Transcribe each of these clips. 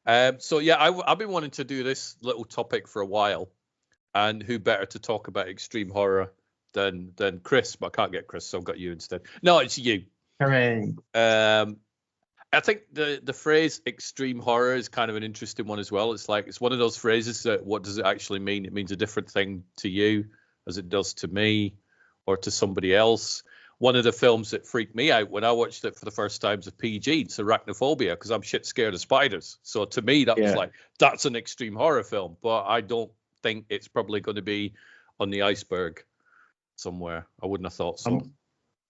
So yeah, I've been wanting to do this little topic for a while, and who better to talk about extreme horror than Chris? But I can't get Chris, so I've got you instead. No, it's you. Hooray. I think the phrase extreme horror is kind of an interesting one as well. It's like, it's one of those phrases that, what does it actually mean? It means a different thing to you as it does to me or to somebody else. One of the films that freaked me out when I watched it for the first time was a PG. It's Arachnophobia, because I'm shit scared of spiders. So to me, that was like, that's an extreme horror film. But I don't think it's probably going to be on the iceberg somewhere. I wouldn't have thought so.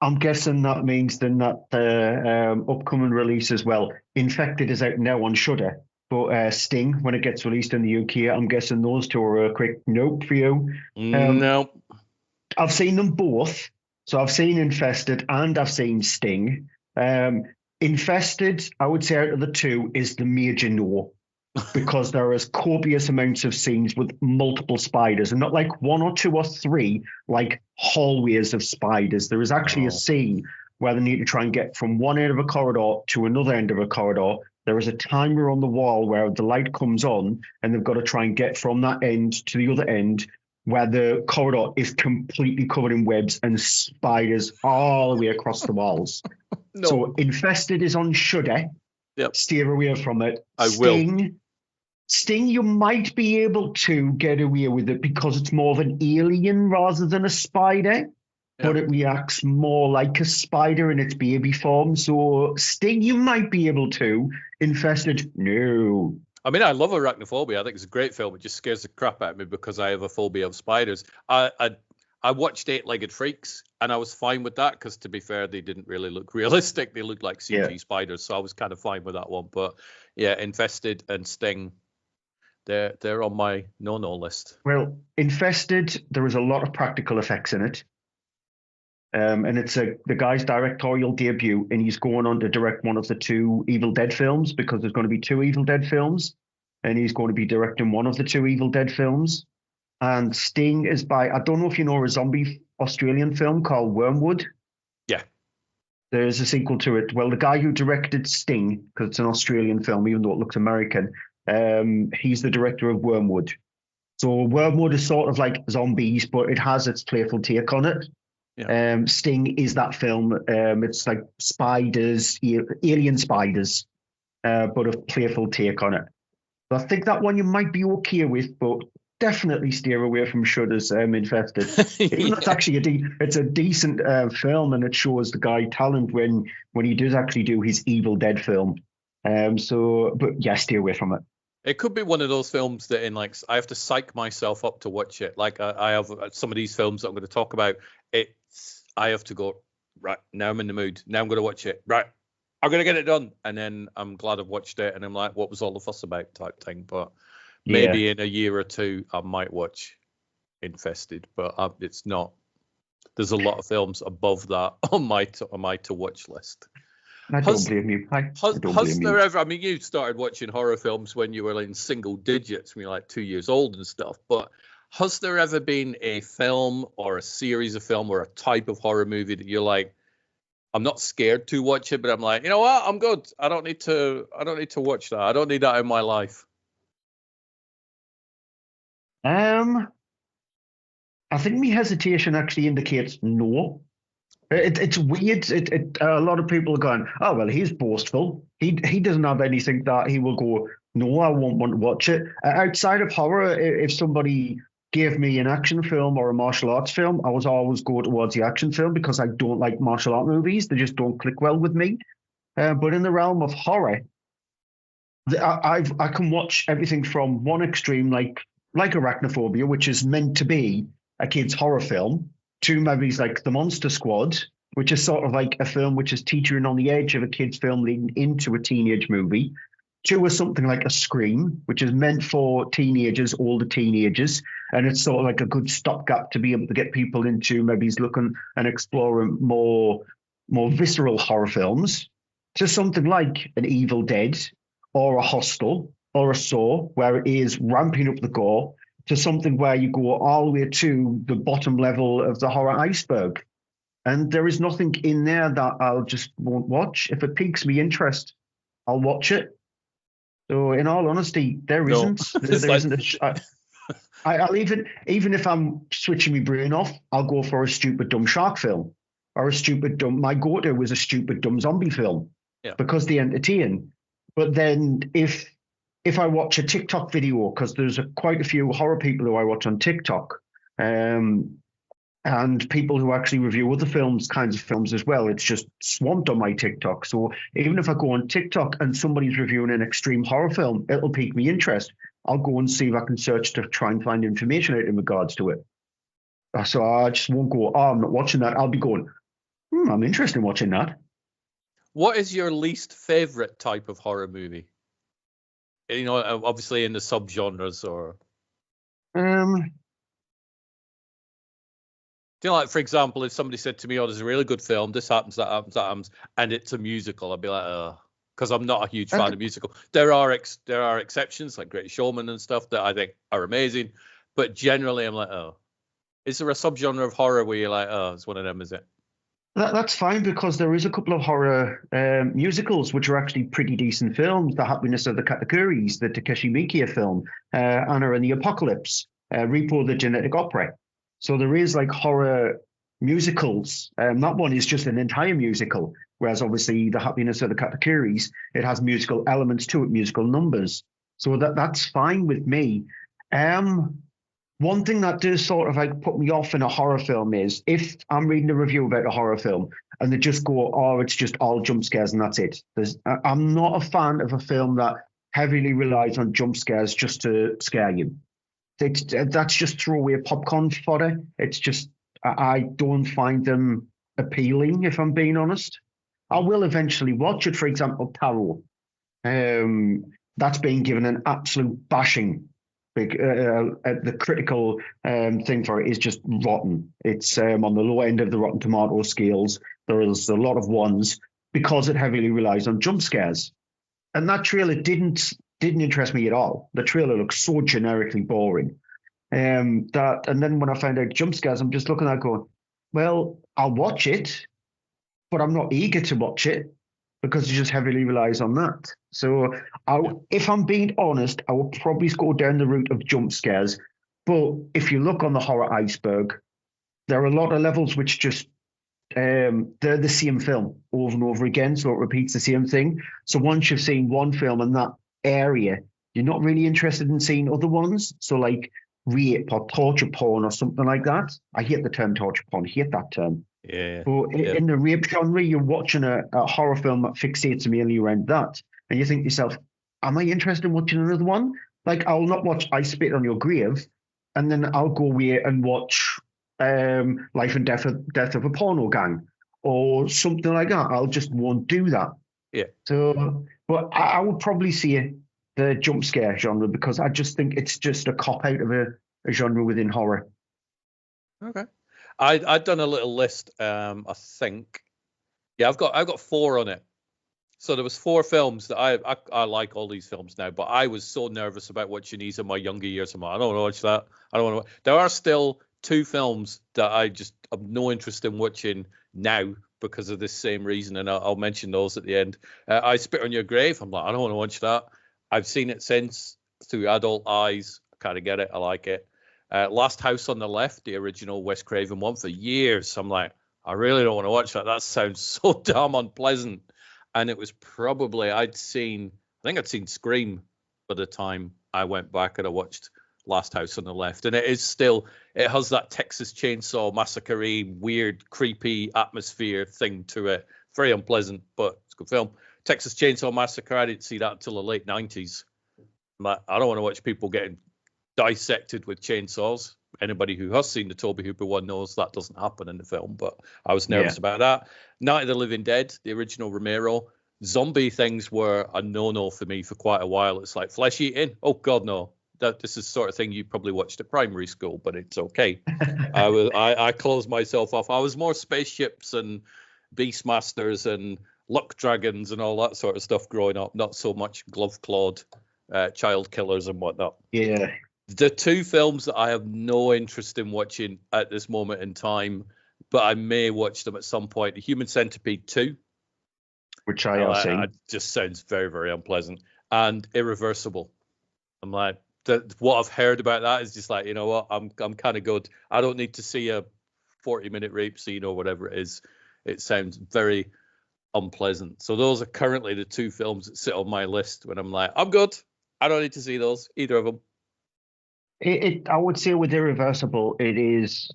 I'm guessing that means then that the upcoming release as well. Infected is out now on Shudder, but Sting, when it gets released in the UK, I'm guessing those two are a quick nope for you. No. I've seen them both. So I've seen Infested and I've seen Sting. Infested, I would say out of the two, is the major no. Because there is copious amounts of scenes with multiple spiders, and not like one or two or three, like hallways of spiders. There is actually a scene where they need to try and get from one end of a corridor to another end of a corridor. There is a timer on the wall where the light comes on, and they've got to try and get from that end to the other end, where the corridor is completely covered in webs and spiders all the way across the walls. No. So Infested is on Shudder. Yep. Steer away from it. I will. Sting, you might be able to get away with it because it's more of an alien rather than a spider, but it reacts more like a spider in its baby form. So Sting, you might be able to. Infested, no. I mean, I love Arachnophobia. I think it's a great film. It just scares the crap out of me because I have a phobia of spiders. I watched Eight-Legged Freaks, and I was fine with that because, to be fair, they didn't really look realistic. They looked like CG spiders, so I was kind of fine with that one. But yeah, Infested and Sting, they're on my no-no list. Well, Infested, there is a lot of practical effects in it. And it's the guy's directorial debut, and he's going on to direct one of the two Evil Dead films, because there's going to be two Evil Dead films, and he's going to be directing one of the two Evil Dead films. And Sting is by, I don't know if you know a zombie Australian film called Wormwood. Yeah. There's a sequel to it. Well, the guy who directed Sting, because it's an Australian film, even though it looks American, he's the director of Wormwood. So Wormwood is sort of like zombies, but it has its playful take on it. Yeah. Sting is that film. It's like spiders, alien spiders, but a playful take on it. So I think that one you might be okay with, but definitely steer away from Shudder's Infested. Even it's actually it's a decent film, and it shows the guy talent when he does actually do his Evil Dead film. But yeah, steer away from it. It could be one of those films that I have to psych myself up to watch it. Like I have some of these films that I'm going to talk about. I have to go, right, now I'm in the mood. Now I'm going to watch it. Right, I'm going to get it done. And then I'm glad I've watched it. And I'm like, what was all the fuss about type thing. But maybe in a year or two, I might watch Infested. But it's not. There's a lot of films above that on my to watch list. I don't blame you. Has there ever? I mean, you started watching horror films when you were in single digits, when you're like 2 years old and stuff. But has there ever been a film or a series of film or a type of horror movie that you're like, I'm not scared to watch it, but I'm like, you know what? I'm good. I don't need to watch that. I don't need that in my life. I think my hesitation actually indicates no. It's weird. A lot of people are going, oh, well, he's boastful. He doesn't have anything that he will go, no, I won't want to watch it. Outside of horror, if somebody gave me an action film or a martial arts film, I was always go towards the action film because I don't like martial art movies. They just don't click well with me. But in the realm of horror, I can watch everything from one extreme, like Arachnophobia, which is meant to be a kid's horror film, to movies like The Monster Squad, which is sort of like a film which is teetering on the edge of a kid's film leading into a teenage movie, to something like a Scream, which is meant for teenagers, older teenagers, and it's sort of like a good stopgap to be able to get people into maybe looking and exploring more visceral horror films, to something like an Evil Dead or a Hostel or a Saw, where it is ramping up the gore, to something where you go all the way to the bottom level of the horror iceberg. And there is nothing in there that I'll just won't watch. If it piques me interest, I'll watch it. So in all honesty, there No, isn't. it's There like isn't I'll even if I'm switching my brain off, I'll go for a stupid dumb shark film or a stupid dumb. My go-to was a stupid dumb zombie film yeah. because they entertain. But then if I watch a TikTok video, because there's quite a few horror people who I watch on TikTok, um, and people who actually review other kinds of films as well. It's just swamped on my TikTok. So even if I go on TikTok and somebody's reviewing an extreme horror film, it'll pique me interest. I'll go and see if I can search to try and find information out in regards to it. So I just won't go, I'm not watching that. I'll be going, I'm interested in watching that. What is your least favorite type of horror movie? You know, obviously in the subgenres or. Um, Do you know, like, for example, if somebody said to me, "Oh, there's a really good film. This happens, that happens, that happens," and it's a musical, I'd be like, "Oh," because I'm not a huge fan of musical. There are exceptions like Great Showman and stuff that I think are amazing, but generally, I'm like, "Oh." Is there a subgenre of horror where you're like, "Oh, it's one of them," is it? that's fine because there is a couple of horror musicals which are actually pretty decent films. The Happiness of the Katakuris, the Takeshi Miike film, Anna and the Apocalypse, Repo the Genetic Opera. So there is like horror musicals. That one is just an entire musical, whereas obviously The Happiness of the Katakuris, it has musical elements to it, musical numbers. So that's fine with me. One thing that does sort of like put me off in a horror film is if I'm reading a review about a horror film and they just go, "Oh, it's just all jump scares and that's it." I'm not a fan of a film that heavily relies on jump scares just to scare you. That's just throwaway popcorn fodder. It's just I don't find them appealing, if I'm being honest. I will eventually watch it. For example, Taro. That's been given an absolute bashing. The critical thing for it is just rotten. It's on the low end of the Rotten Tomato scales. There's a lot of ones because it heavily relies on jump scares, and that trailer didn't interest me at all. The trailer looks so generically boring. And then when I found out jump scares, I'm just looking at it going, well, I'll watch it, but I'm not eager to watch it because it just heavily relies on that. So if I'm being honest, I would probably go down the route of jump scares. But if you look on the horror iceberg, there are a lot of levels which just they're the same film over and over again, so it repeats the same thing. So once you've seen one film in that area, you're not really interested in seeing other ones. So like rape or torture porn or something like that. I hate the term torture porn. I hate that term. Yeah. But in the rape genre, you're watching a horror film that fixates mainly around that. And you think to yourself, am I interested in watching another one? Like, I'll not watch I Spit on Your Grave, and then I'll go away and watch Life and Death of a Porno Gang or something like that. I'll just won't do that. Yeah. So, but I would probably see the jump scare genre because I just think it's just a cop out of a genre within horror. Okay. I'd done a little list. I think. Yeah, I've got 4 on it. So there was 4 films that I like all these films now, but I was so nervous about watching these in my younger years. I'm like, I don't want to watch that. I don't want to. There are still 2 films that I just have no interest in watching now because of this same reason, and I'll mention those at the end. I Spit on Your Grave. I'm like, I don't want to watch that. I've seen it since through adult eyes. I kind of get it. I like it. Last House on the Left, the original Wes Craven one, for years. I'm like, I really don't want to watch that. That sounds so damn unpleasant. And it was probably I think I'd seen Scream by the time I went back and I watched Last House on the Left. And it has that Texas Chainsaw Massacre weird, creepy atmosphere thing to it. Very unpleasant, but it's a good film. Texas Chainsaw Massacre, I didn't see that until the late 90s. I don't want to watch people getting dissected with chainsaws. Anybody who has seen the Tobe Hooper one knows that doesn't happen in the film, but I was nervous about that. Night of the Living Dead, the original Romero. Zombie things were a no-no for me for quite a while. It's like flesh eating. Oh God, no. This is the sort of thing you probably watched at primary school, but it's okay. I closed myself off. I was more spaceships and Beastmasters and luck dragons and all that sort of stuff growing up. Not so much glove-clawed child killers and whatnot. Yeah. The 2 films that I have no interest in watching at this moment in time, but I may watch them at some point. Human Centipede 2. Which I have seen. It just sounds very, very unpleasant. and Irreversible. I'm like, what I've heard about that is just like, you know what, I'm kind of good. I don't need to see a 40-minute rape scene or whatever it is. It sounds very unpleasant. So those are currently the two films that sit on my list when I'm like, I'm good. I don't need to see those, either of them. I would say with Irreversible, it is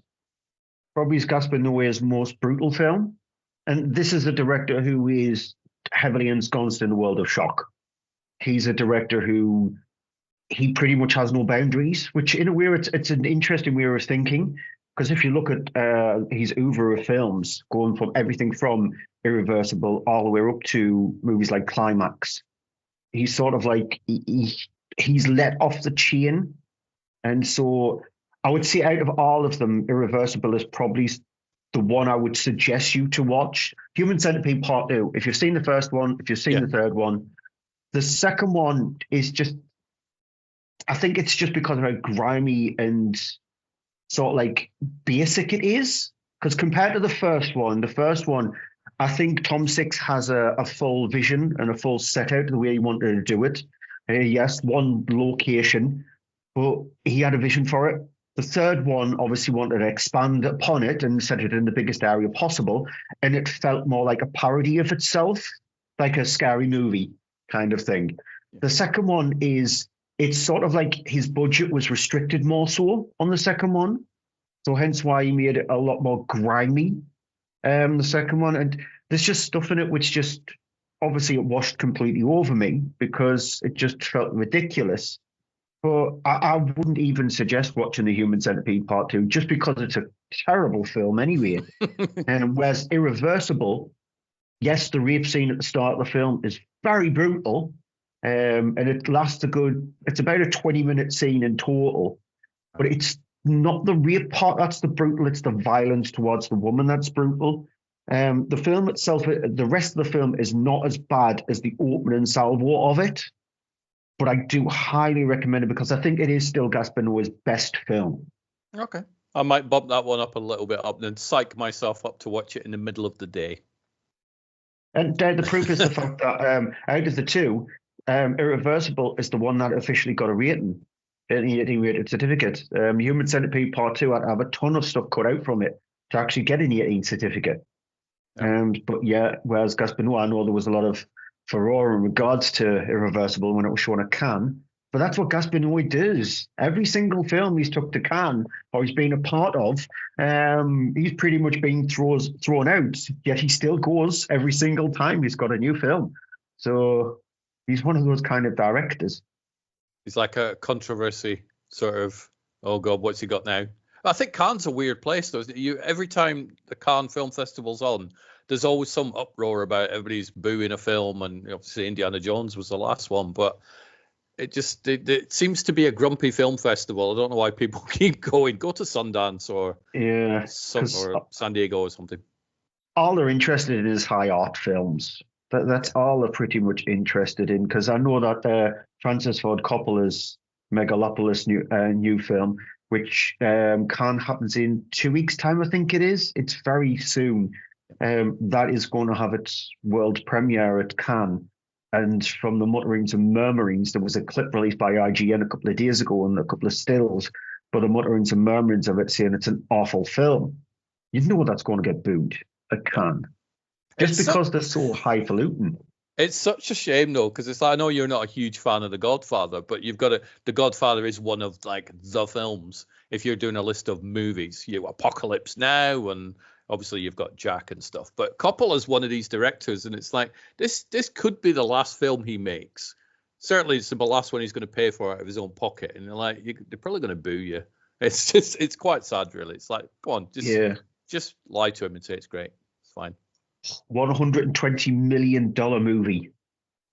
probably Gaspar Noé's most brutal film. And this is a director who is heavily ensconced in the world of shock. He's a director who he pretty much has no boundaries, which in a way it's an interesting way of thinking. Because if you look at his oeuvre of films, going from everything from Irreversible all the way up to movies like Climax, he's sort of like he's let off the chain. And so I would say out of all of them, Irreversible is probably the one I would suggest you to watch. Human Centipede Part 2. If you've seen the first one, if you've seen the third one, the second one is just, I think it's just because of how grimy and sort of like basic it is. Because compared to the first one, I think Tom Six has a full vision and a full set out the way he wanted to do it. Yes, one location, but he had a vision for it. The third one obviously wanted to expand upon it and set it in the biggest area possible. And it felt more like a parody of itself, like a scary movie kind of thing. The second one is, it's sort of like his budget was restricted more so on the second one. So hence why he made it a lot more grimy, the second one. And there's just stuff in it which just, obviously it washed completely over me because it just felt ridiculous. But I wouldn't even suggest watching The Human Centipede Part 2 just because it's a terrible film anyway. And whereas Irreversible, yes, the rape scene at the start of the film is very brutal. And it lasts it's about a 20-minute scene in total. But it's not the rape part that's the brutal, it's the violence towards the woman that's brutal. The film itself, the rest of the film is not as bad as the opening salvo of it. But I do highly recommend it because I think it is still Gaspar Noé's best film. Okay. I might bump that one up a little bit up and then psych myself up to watch it in the middle of the day. And the proof is the fact that out of the two, Irreversible is the one that officially got a rating, an rated certificate. Human Centipede Part 2 had to have a ton of stuff cut out from it to actually get an 18 certificate. But yeah, whereas Gaspar Noé, I know there was a lot of furore in regards to Irreversible when it was shown at Cannes. But that's what Gaspar Noé does. Every single film he's took to Cannes or he's been a part of, he's pretty much been thrown out. Yet he still goes every single time he's got a new film. So he's one of those kind of directors. He's like a controversy sort of, oh God, what's he got now? I think Cannes a weird place, though. Every time the Cannes Film Festival's on, there's always some uproar about everybody's booing a film, and obviously Indiana Jones was the last one, but it seems to be a grumpy film festival. I don't know why people keep going. Go to Sundance or San Diego or something. All they're interested in is high art films. That's all they're pretty much interested in, because I know that Francis Ford Coppola's Megalopolis new film, which Cannes happens in 2 weeks' time, I think it is. It's very soon. That is going to have its world premiere at Cannes. And from the mutterings and murmurings, there was a clip released by IGN a couple of days ago and a couple of stills, but the mutterings and murmurings of it saying it's an awful film. You know that's going to get booed at Cannes. Just because they're so highfalutin. It's such a shame, though, because it's like, I know you're not a huge fan of The Godfather, but you've got The Godfather is one of like the films. If you're doing a list of movies, Apocalypse Now, and obviously you've got Jack and stuff. But Coppola's one of these directors, and it's like this could be the last film he makes. Certainly, it's the last one he's going to pay for out of his own pocket, and they're probably going to boo you. It's quite sad, really. It's like, go on, just lie to him and say it's great. It's fine. $120 million movie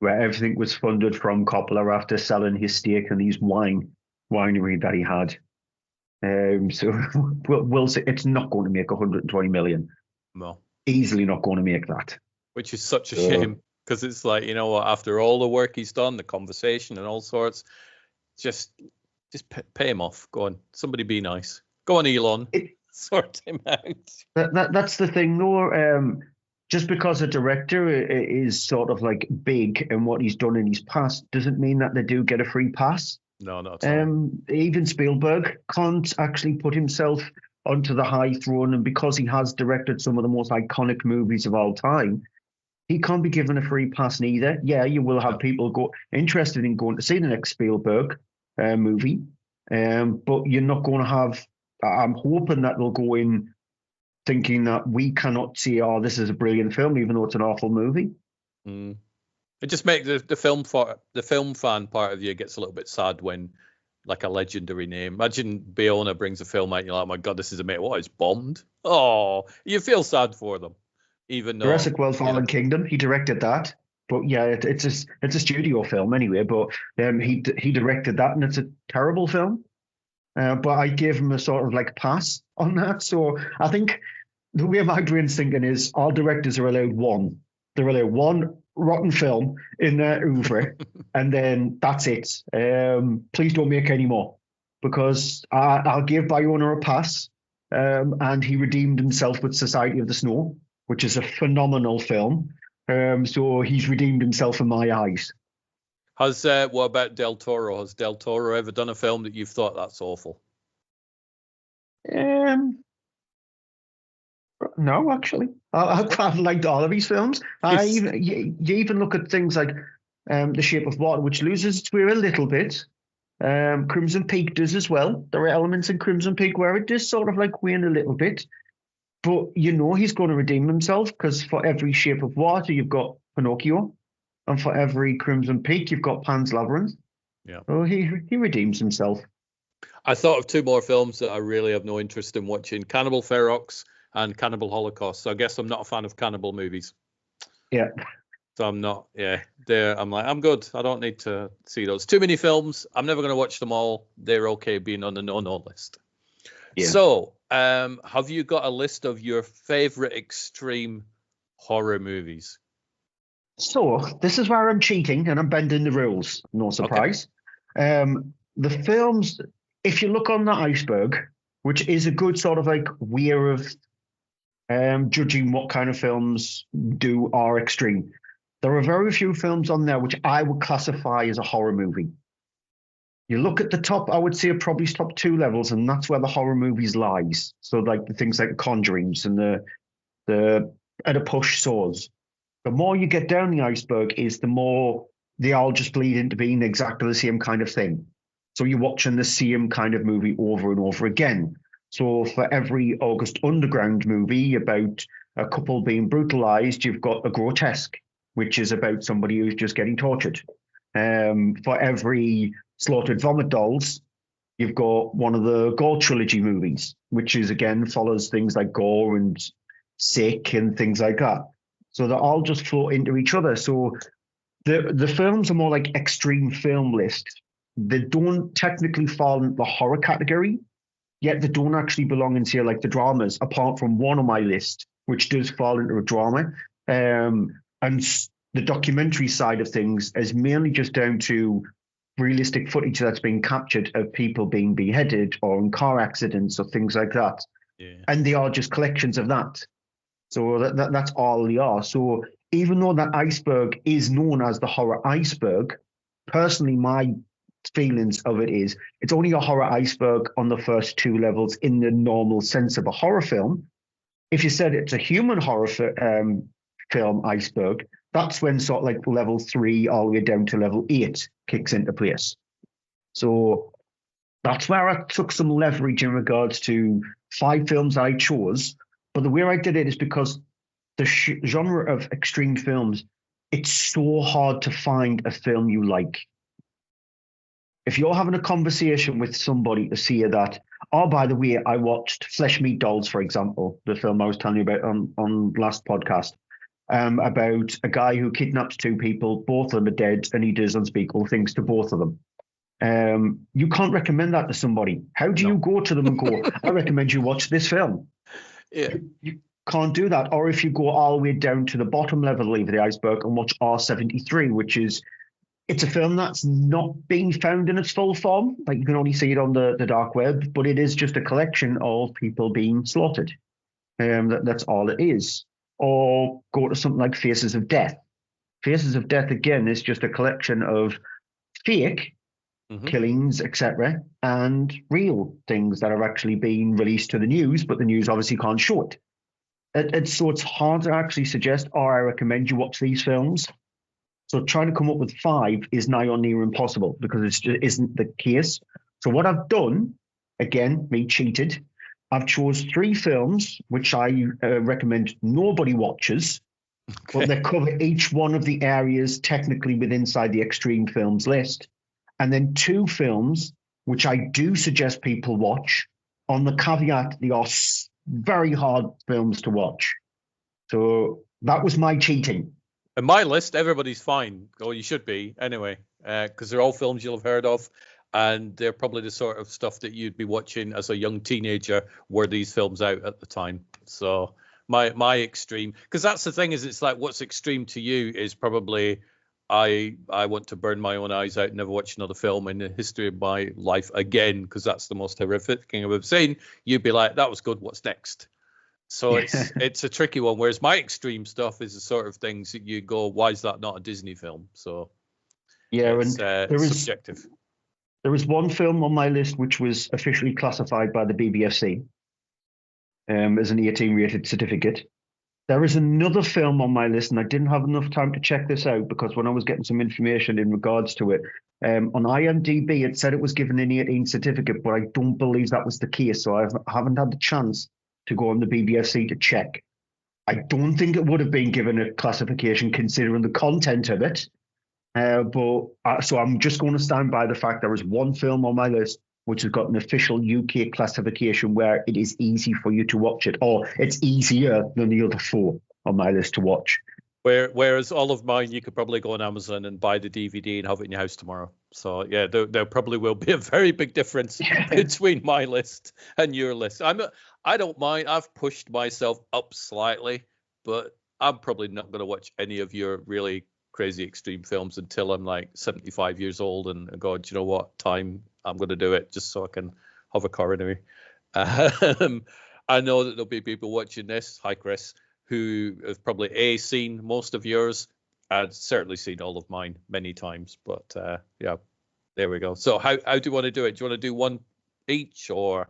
where everything was funded from Coppola after selling his stake in these winery that he had. So we'll say it's not going to make 120 million. No, easily not going to make that. Which is such a shame, because it's like, you know what? After all the work he's done, the conversation and all sorts, just pay him off. Go on, somebody be nice. Go on, Elon. Sort him out. That's the thing, though. just because a director is sort of like big and what he's done in his past doesn't mean that they do get a free pass. No, not at all. Even Spielberg can't actually put himself onto the high throne, and because he has directed some of the most iconic movies of all time, he can't be given a free pass neither. Yeah, you will have No. people interested in going to see the next Spielberg movie, but you're not going to have. I'm hoping that they'll go in thinking that we cannot see, oh, this is a brilliant film, even though it's an awful movie. Mm. It just makes the film fan part of you gets a little bit sad when like a legendary name. Imagine Bayona brings a film out and you're like, oh my god, this is amazing. What, it's bombed? Oh, you feel sad for them, even though Jurassic World: Fallen Kingdom, he directed that. But yeah, it's a studio film anyway. But he directed that, and it's a terrible film. But I gave him a sort of like pass on that. So I think the way my brain's thinking is all directors are allowed one. They're allowed one rotten film in their oeuvre, and then that's it. Please don't make any more, because I'll give Bayona a pass. And he redeemed himself with Society of the Snow, which is a phenomenal film. So he's redeemed himself in my eyes. What about Del Toro? Has Del Toro ever done a film that you've thought that's awful? No, actually, I've quite liked all of his films. You even look at things like The Shape of Water, which loses its way a little bit. Crimson Peak does as well. There are elements in Crimson Peak where it does sort of like wane a little bit. But you know he's going to redeem himself, because for every Shape of Water, you've got Pinocchio. And for every Crimson Peak, you've got Pan's Labyrinth. Yeah. So he redeems himself. I thought of two more films that I really have no interest in watching: Cannibal Ferox and Cannibal Holocaust. So I guess I'm not a fan of cannibal movies. Yeah. So I'm not, I'm like, I'm good. I don't need to see those. Too many films. I'm never going to watch them all. They're okay being on the no-no list. Yeah. So have you got a list of your favorite extreme horror movies? So this is where I'm cheating and I'm bending the rules. No surprise. Okay. The films, if you look on the iceberg, which is a good sort of like way of judging what kind of films are extreme. There are very few films on there which I would classify as a horror movie. You look at the top, I would say probably top two levels, and that's where the horror movies lies. So like the things like Conjurings and the Oedipus Saws. The more you get down the iceberg is the more they all just bleed into being exactly the same kind of thing. So you're watching the same kind of movie over and over again. So for every August Underground movie about a couple being brutalized, you've got a Grotesque, which is about somebody who's just getting tortured. For every Slaughtered Vomit Dolls, you've got one of the Gore trilogy movies, which is again follows things like Gore and Sick and things like that. So they all just flow into each other. So the films are more like extreme film list. They don't technically fall into the horror category, yet they don't actually belong into like the dramas, apart from one on my list, which does fall into a drama. And the documentary side of things is mainly just down to realistic footage that's been captured of people being beheaded or in car accidents or things like that. Yeah. And they are just collections of that. So that's all they are. So even though that iceberg is known as the horror iceberg, personally, my feelings of it is it's only a horror iceberg on the first two levels in the normal sense of a horror film. If you said it's a human horror film iceberg, that's when sort of like level 3 all the way down to level 8 kicks into place. So that's where I took some leverage in regards to 5 films I chose. But the way I did it is because the genre of extreme films, it's so hard to find a film you like. If you're having a conversation with somebody to see that, oh, by the way, I watched Flesh Meat Dolls, for example, the film I was telling you about on last podcast, about a guy who kidnaps 2 people, both of them are dead, and he does unspeakable things to both of them. You can't recommend that to somebody. How do you go to them and go, I recommend you watch this film? Yeah. You can't do that. Or if you go all the way down to the bottom level of the iceberg and watch R73, which is, it's a film that's not being found in its full form. Like you can only see it on the dark web, but it is just a collection of people being slaughtered. That's all it is. or go to something like Faces of Death. Faces of Death, again, is just a collection of fake killings, etc., and real things that are actually being released to the news, but the news obviously can't show it. So it's hard to actually suggest, I recommend you watch these films. So trying to come up with 5 is nigh on near impossible because it just isn't the case. So what I've done, again, me cheated, I've chose 3 films which I recommend nobody watches, but they cover each one of the areas technically within inside the extreme films list. And then 2 films which I do suggest people watch, on the caveat they are very hard films to watch. So that was my cheating. In my list, everybody's fine. Or you should be, anyway, because they're all films you'll have heard of, and they're probably the sort of stuff that you'd be watching as a young teenager were these films out at the time. So my extreme, because that's the thing, is it's like what's extreme to you is probably I want to burn my own eyes out, never watch another film in the history of my life again, because that's the most horrific thing I've ever seen. You'd be like, that was good, what's next? So it's a tricky one. Whereas my extreme stuff is the sort of things that you go, why is that not a Disney film? So yeah, it's subjective. There was one film on my list which was officially classified by the BBFC as an 18 rated certificate. There is another film on my list, and I didn't have enough time to check this out because when I was getting some information in regards to it, on IMDb, it said it was given an 18 certificate, but I don't believe that was the case. So I haven't had the chance to go on the BBFC to check. I don't think it would have been given a classification considering the content of it. So I'm just going to stand by the fact there is one film on my list which has got an official UK classification where it is easy for you to watch it, or it's easier than the other 4 on my list to watch. Whereas all of mine, you could probably go on Amazon and buy the DVD and have it in your house tomorrow. So yeah, there probably will be a very big difference between my list and your list. I don't mind. I've pushed myself up slightly, but I'm probably not going to watch any of your really crazy extreme films until I'm like 75 years old and go, do you know what? Time, I'm going to do it just so I can have a coronary. I know that there'll be people watching this. Hi, Chris, who have probably seen most of yours. I've certainly seen all of mine many times, but yeah, there we go. So how do you want to do it? Do you want to do one each, or?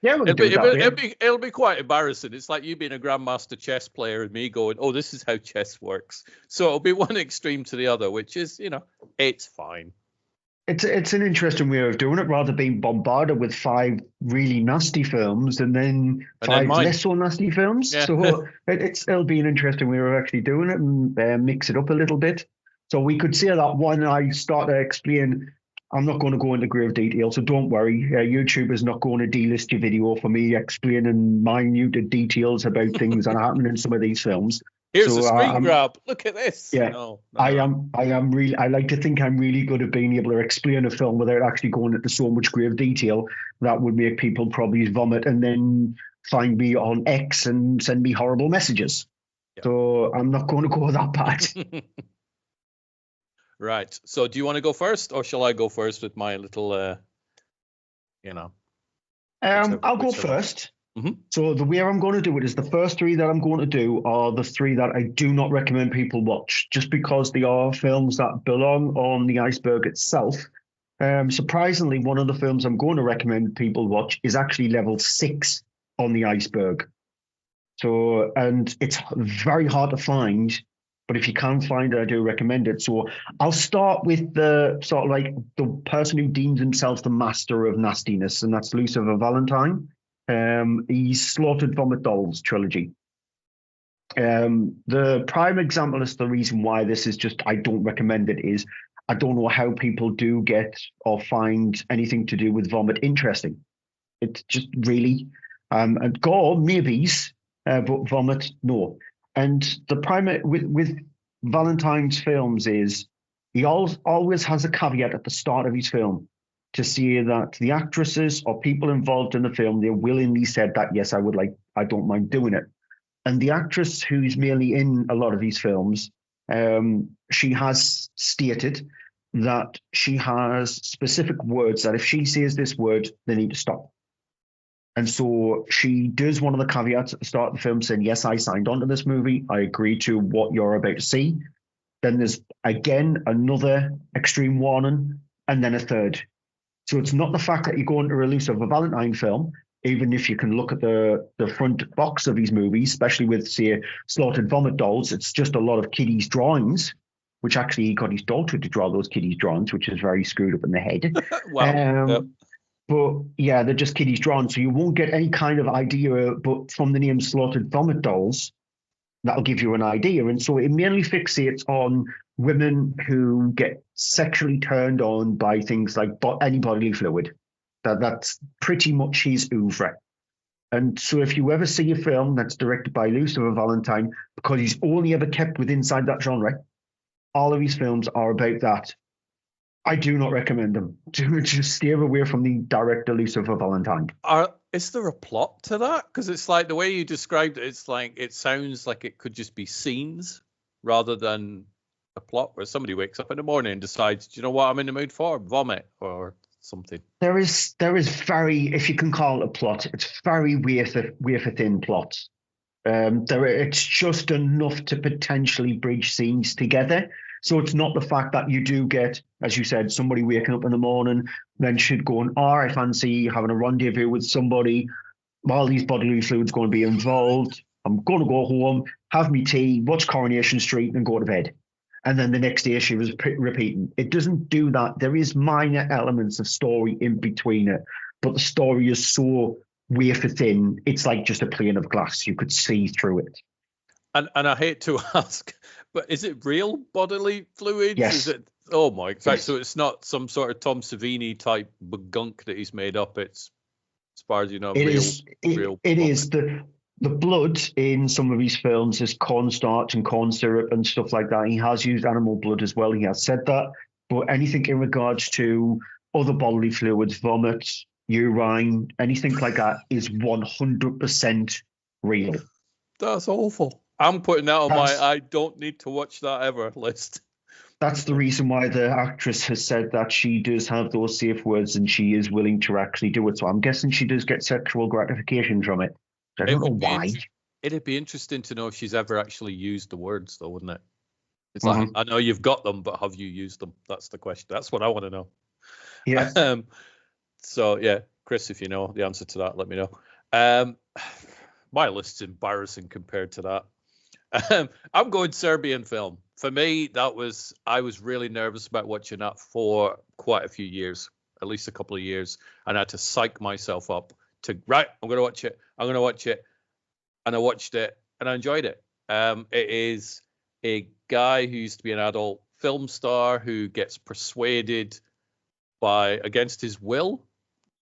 Yeah, it'll be quite embarrassing. It's like you being a grandmaster chess player and me going, oh, this is how chess works. So it'll be one extreme to the other, which is, it's fine. It's an interesting way of doing it, rather being bombarded with 5 really nasty films and then 5 less so nasty films. Yeah. So it'll be an interesting way of actually doing it and mix it up a little bit. So we could say that when I start to explain, I'm not going to go into grave detail, so don't worry. YouTube is not going to delist your video for me explaining minute details about things that happen in some of these films. Here's a screen grab. Look at this. Yeah, no. I am really. I like to think I'm really good at being able to explain a film without actually going into so much grave detail that would make people probably vomit and then find me on X and send me horrible messages. Yep. So I'm not going to go that bad. Right. So do you want to go first, or shall I go first with my little? I'll go first. Mm-hmm. So the way I'm going to do it is the first 3 that I'm going to do are the 3 that I do not recommend people watch, just because they are films that belong on the iceberg itself. Surprisingly, one of the films I'm going to recommend people watch is actually level 6 on the iceberg. So, and it's very hard to find, but if you can find it, I do recommend it. So I'll start with the sort of like the person who deems himself the master of nastiness, and that's Lucifer Valentine. He's Slaughtered Vomit Dolls trilogy. The prime example is the reason why this is just, I don't recommend it, is I don't know how people do get or find anything to do with vomit interesting. It's just really, and gore, maybes, but vomit, no. And the prime with Valentine's films is he always has a caveat at the start of his film to say that the actresses or people involved in the film, they willingly said that, yes, I don't mind doing it. And the actress who's mainly in a lot of these films, she has stated that she has specific words that if she says this word, they need to stop. And so she does one of the caveats at the start of the film saying, yes, I signed on to this movie. I agree to what you're about to see. Then there's again another extreme warning, and then a third. So it's not the fact that you're going to release of a Valentine film, even if you can look at the front box of these movies, especially with, say, Slaughtered Vomit Dolls, it's just a lot of kiddies' drawings, which actually he got his daughter to draw those kiddies' drawings, which is very screwed up in the head. Wow. Yep. But yeah, they're just kiddies' drawings, so you won't get any kind of idea, but from the name Slaughtered Vomit Dolls, that'll give you an idea. And so it mainly fixates on women who get sexually turned on by things like any bodily fluid. That's pretty much his oeuvre. And so if you ever see a film that's directed by Lucifer Valentine, because he's only ever kept within inside that genre, all of his films are about that. I do not recommend them. Just steer away from the director Lucifer Valentine. Is there a plot to that? Because it's like the way you described it, it's like it sounds like it could just be scenes rather than a plot where somebody wakes up in the morning and decides, do you know what I'm in the mood for? Vomit or something. There is very, if you can call it a plot, it's very wafer thin plot. It's just enough to potentially bridge scenes together. So it's not the fact that you do get, as you said, somebody waking up in the morning, then should go and, I fancy having a rendezvous with somebody. While these bodily fluids going to be involved, I'm going to go home, have me tea, watch Coronation Street, and go to bed. And then the next day she was repeating. It doesn't do that. There is minor elements of story in between it, but the story is so wafer thin. It's like just a plane of glass. You could see through it. And I hate to ask, but is it real bodily fluids? Yes. Is it? Oh my God! Yes. So it's not some sort of Tom Savini type gunk that he's made up. It's, as far as you know, It real. It is the blood in some of his films is cornstarch and corn syrup and stuff like that. He has used animal blood as well. He has said that. But anything in regards to other bodily fluids, vomit, urine, anything like that is 100% real. That's awful. I'm putting that on my I don't need to watch that ever list. That's the reason why the actress has said that she does have those safe words and she is willing to actually do it. So I'm guessing she does get sexual gratification from it. I don't know why. It'd be interesting to know if she's ever actually used the words, though, wouldn't it? It's like, I know you've got them, but have you used them? That's the question. That's what I want to know. Yeah. So, yeah, Chris, if you know the answer to that, let me know. My list's embarrassing compared to that. I'm going Serbian film. For me, I was really nervous about watching that for quite a few years, at least a couple of years, and I had to psych myself up to, right, I'm going to watch it. I'm going to watch it. And I watched it and I enjoyed it. It is a guy who used to be an adult film star who gets persuaded against his will,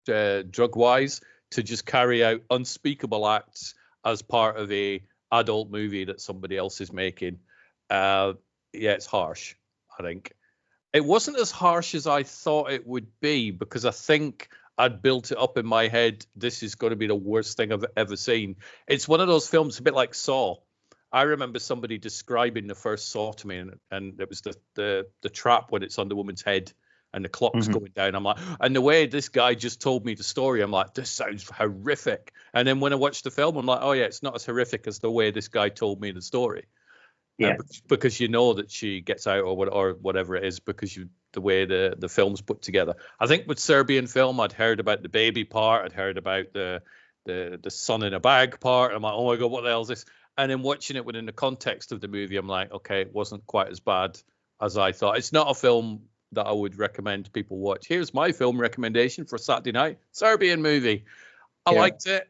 drug-wise, to just carry out unspeakable acts as part of a adult movie that somebody else is making. Yeah, it's harsh, I think. It wasn't as harsh as I thought it would be, because I think I'd built it up in my head, this is going to be the worst thing I've ever seen. It's one of those films, a bit like Saw. I remember somebody describing the first Saw to me, and it was the trap when it's on the woman's head and the clock's going down. I'm like, and the way this guy just told me the story, I'm like, this sounds horrific. And then when I watched the film, I'm like, oh yeah, it's not as horrific as the way this guy told me the story. Yeah, because you know that she gets out or whatever it is, because the way the film's put together. I think with Serbian film, I'd heard about the baby part, I'd heard about the son in a bag part. I'm like, oh my God, what the hell is this? And then watching it within the context of the movie, I'm like, okay, it wasn't quite as bad as I thought. It's not a film that I would recommend people watch. Here's my film recommendation for Saturday night: Serbian movie. I liked it.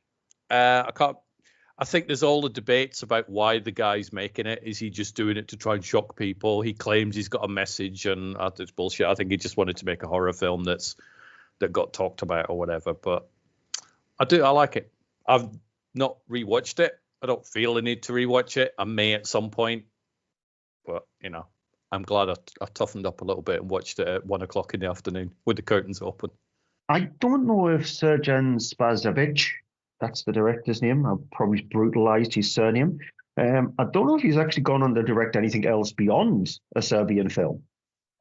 I think there's all the debates about why the guy's making it. Is he just doing it to try and shock people? He claims he's got a message, and it's bullshit. I think he just wanted to make a horror film that got talked about or whatever. But I like it. I've not rewatched it. I don't feel the need to rewatch it. I may at some point, but I'm glad I toughened up a little bit and watched it at 1 o'clock in the afternoon with the curtains open. I don't know if Serjan Spazovic, that's the director's name, I've probably brutalized his surname. I don't know if he's actually gone on to direct anything else beyond a Serbian film.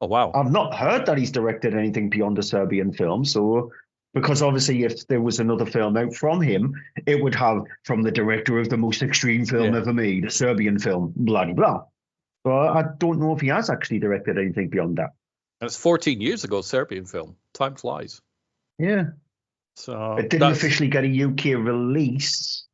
Oh, wow. I've not heard that he's directed anything beyond a Serbian film, so Because obviously, if there was another film out from him, it would have from the director of the most extreme film Yeah. ever made, a Serbian film, blah, blah, blah. So I don't know if he has actually directed anything beyond that. And it's 14 years ago, Serbian film. Time flies. Yeah. So It didn't officially get a UK release.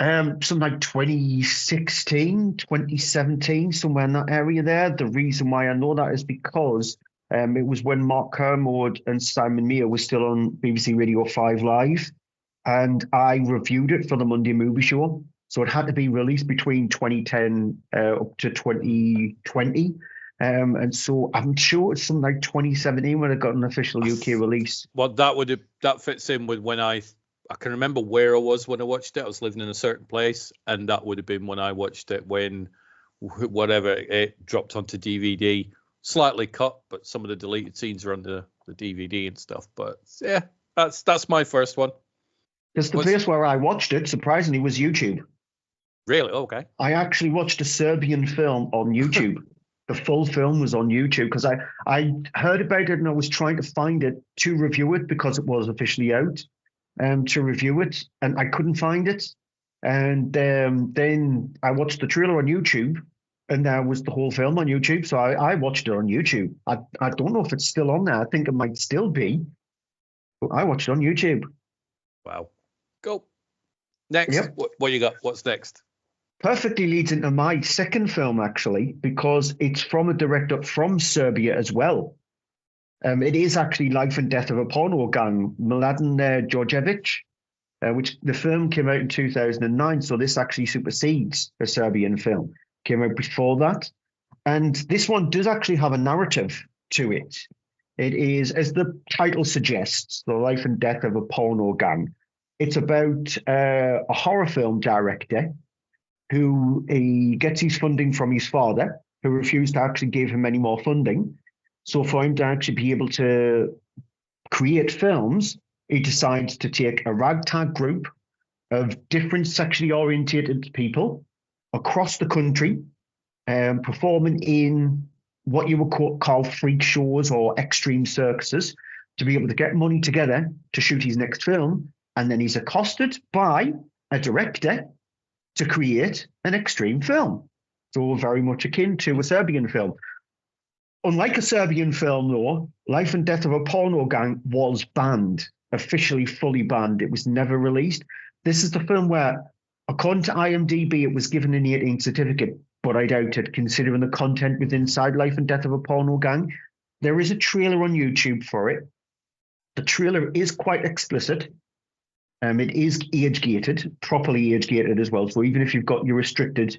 Something like 2016, 2017, somewhere in that area there. The reason why I know that is because it was when Mark Kermode and Simon Meyer was still on BBC Radio 5 Live, and I reviewed it for the Monday Movie Show. So it had to be released between 2010 up to 2020. And so I'm sure it's something like 2017 when it got an official UK release. Well, that fits in with when I can remember where I was when I watched it. I was living in a certain place, and that would have been when I watched it when whatever it dropped onto DVD, slightly cut, but some of the deleted scenes are on the DVD and stuff. But yeah, that's my first one. Because the place where I watched it, surprisingly, was YouTube. Really? Okay. I actually watched a Serbian film on YouTube. The full film was on YouTube because I heard about it and I was trying to find it to review it because it was officially out, to review it, and I couldn't find it. And then I watched the trailer on YouTube, and there was the whole film on YouTube. So I watched it on YouTube. I don't know if it's still on there. I think it might still be. But I watched it on YouTube. Wow. Go. Next. Yep. What you got? What's next? Perfectly leads into my second film, actually, because it's from a director from Serbia as well. It is actually Life and Death of a Porno Gang, Mladen Djordjevic, which the film came out in 2009. So this actually supersedes a Serbian film. Came out before that. And this one does actually have a narrative to it. It is, as the title suggests, The Life and Death of a Porno Gang. It's about a horror film director who he gets his funding from his father, who refused to actually give him any more funding. So for him to actually be able to create films, he decides to take a ragtag group of different sexually orientated people across the country, performing in what you would call freak shows or extreme circuses, to be able to get money together to shoot his next film. And then he's accosted by a director to create an extreme film. So very much akin to a Serbian film. Unlike a Serbian film, though, Life and Death of a Porno Gang was banned, officially fully banned. It was never released. This is the film where, according to IMDb, it was given an 18 certificate, but I doubt it, considering the content within inside Life and Death of a Porno Gang. There is a trailer on YouTube for it. The trailer is quite explicit. It is age-gated, properly age-gated as well. So even if you've got your restricted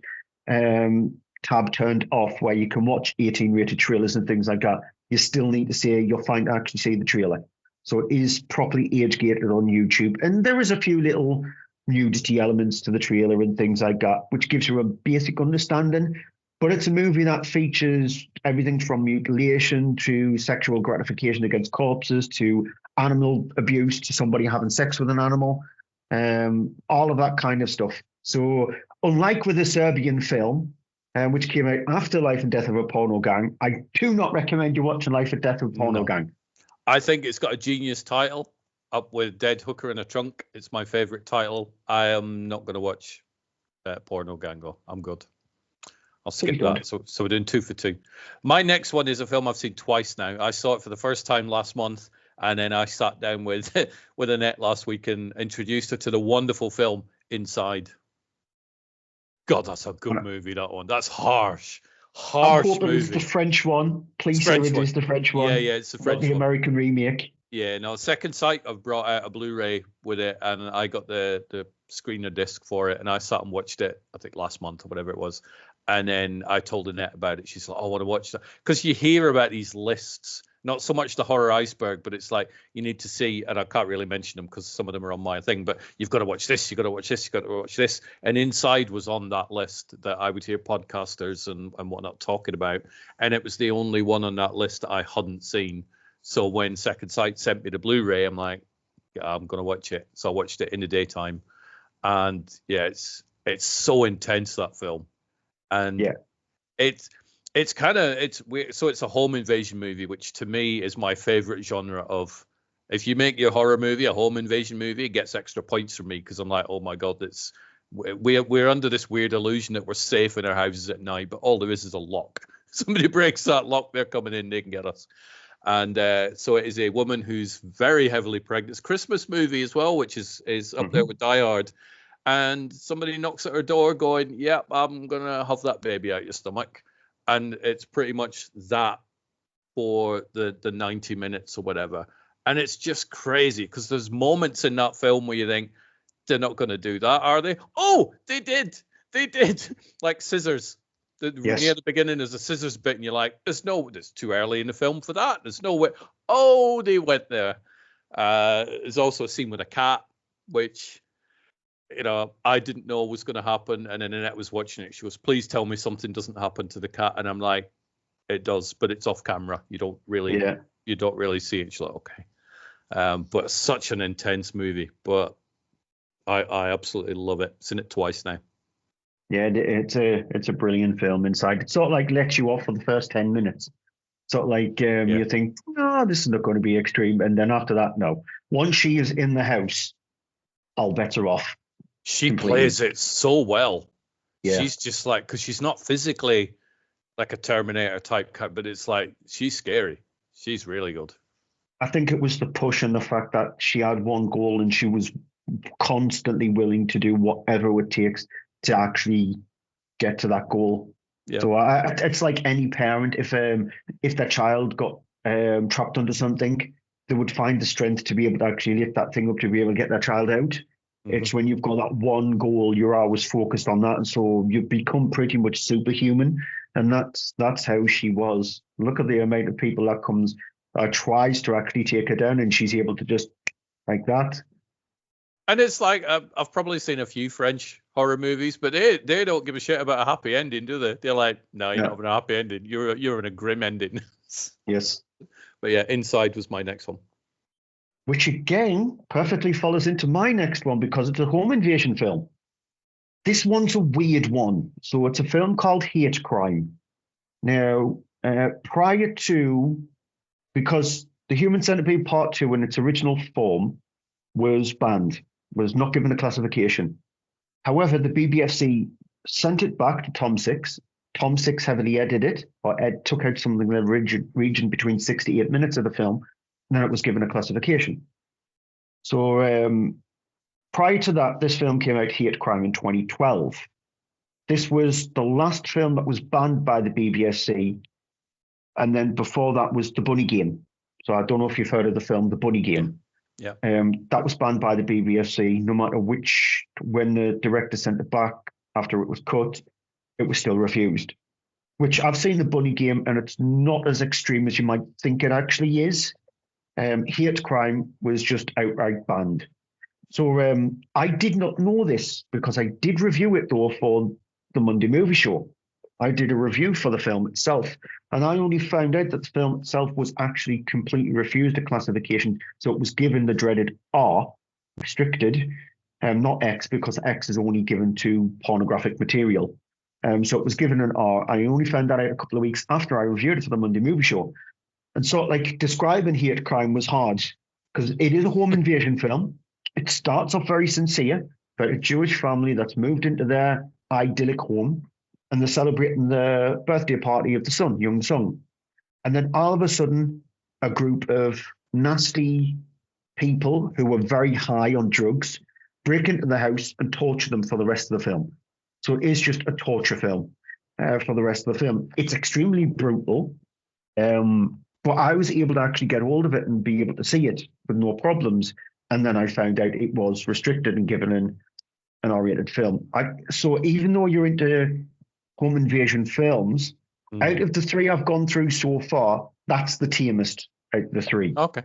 tab turned off where you can watch 18-rated trailers and things like that, you still need to say you're fine to actually see the trailer. So it is properly age-gated on YouTube. And there is a few little nudity elements to the trailer and things like that, which gives you a basic understanding. But it's a movie that features everything from mutilation to sexual gratification against corpses to animal abuse to somebody having sex with an animal, all of that kind of stuff. So unlike with the Serbian film, which came out after Life and Death of a Porno Gang, I do not recommend you watching Life and Death of a Porno Gang. I think it's got a genius title, Up with Dead Hooker in a Trunk. It's my favorite title. I am not going to watch Porno Gang. I'm good. I'll skip that. So we're doing 2 for 2. My next one is a film I've seen twice now. I saw it for the first time last month, and then I sat down with Annette last week and introduced her to the wonderful film Inside. God, that's a good movie, that one. That's harsh movie. It's the French one. Please say it is the French one. Yeah, it's the French one. The American remake. Yeah, no, Second Sight have brought out a Blu-ray with it, and I got the screener disc for it, and I sat and watched it, I think last month or whatever it was. And then I told Annette about it. She's like, I want to watch that. Because you hear about these lists, not so much the horror iceberg, but it's like you need to see, and I can't really mention them because some of them are on my thing, but you've got to watch this, you've got to watch this, you've got to watch this. And Inside was on that list that I would hear podcasters and whatnot talking about. And it was the only one on that list that I hadn't seen. So when Second Sight sent me the Blu-ray, I'm like, yeah, I'm going to watch it. So I watched it in the daytime. And yeah, it's so intense, that film. And yeah, it's kind of, it's weird. So it's a home invasion movie, which to me is my favorite genre of If you make your horror movie a home invasion movie, it gets extra points from me because I'm like, oh my god, we're under this weird illusion that we're safe in our houses at night, but all there is a lock. Somebody breaks that lock, they're coming in, they can get us. And so it is a woman who's very heavily pregnant. It's a Christmas movie as well, which is up there with Die Hard. And somebody knocks at her door going, yep, I'm going to have that baby out your stomach. And it's pretty much that for the 90 minutes or whatever. And it's just crazy because there's moments in that film where you think, they're not going to do that, are they? Oh, they did. They did. Like scissors. Near the beginning, there's a scissors bit, and you're like, it's too early in the film for that. There's no way. Oh, they went there. There's also a scene with a cat, which, I didn't know was going to happen. And then Annette was watching it. She goes, please tell me something doesn't happen to the cat. And I'm like, it does, but it's off camera. You don't really see it. She's like, okay. But such an intense movie. But I absolutely love it. Seen it twice now. Yeah, it's a brilliant film inside. It sort of like lets you off for the first 10 minutes. Sort of like you think, no, this is not going to be extreme. And then after that, no. Once she is in the house, all bets are off. She completely plays it so well. Yeah. She's just like, because she's not physically like a Terminator type, but it's like, she's scary. She's really good. I think it was the push and the fact that she had one goal and she was constantly willing to do whatever it takes to actually get to that goal. Yep. So it's like any parent, if their child got trapped under something, they would find the strength to be able to actually lift that thing up to be able to get their child out. Mm-hmm. It's when you've got that one goal, you're always focused on that, and so you become pretty much superhuman. And that's how she was. Look at the amount of people that comes, tries to actually take her down, and she's able to just like that. And it's like, I've probably seen a few French horror movies, but they don't give a shit about a happy ending, do they? They're like, no, you're not having a happy ending. You're in a grim ending. Yes. But yeah, Inside was my next one. Which again, perfectly follows into my next one because it's a home invasion film. This one's a weird one. So it's a film called Hate Crime. Now, prior to, because The Human Centipede Part 2 in its original form was banned, was not given a classification. However, the BBFC sent it back to Tom Six. Tom Six heavily edited it, or took out something in the region between 6 to 8 minutes of the film, and then it was given a classification. So prior to that, this film came out, Hate Crime, in 2012. This was the last film that was banned by the BBFC, and then before that was The Bunny Game. So I don't know if you've heard of the film The Bunny Game. Yeah. That was banned by the BBFC. No matter when the director sent it back after it was cut, it was still refused. Which I've seen The Bunny Game, and it's not as extreme as you might think it actually is. Hate Crime was just outright banned. So I did not know this because I did review it though for the Monday Movie Show. I did a review for the film itself, and I only found out that the film itself was actually completely refused a classification. So it was given the dreaded R, restricted, not X, because X is only given to pornographic material. So it was given an R. I only found that out a couple of weeks after I reviewed it for the Monday Movie Show. And so like describing Hate Crime was hard because it is a home invasion film. It starts off very sincere, but a Jewish family that's moved into their idyllic home, and they're celebrating the birthday party of the son, young son. And then all of a sudden, a group of nasty people who were very high on drugs break into the house and torture them for the rest of the film. So it is just a torture film for the rest of the film. It's extremely brutal, but I was able to actually get hold of it and be able to see it with no problems. And then I found out it was restricted and given an R-rated film. So even though you're into home invasion films, out of the three I've gone through so far, that's the tamest out of the three. Okay.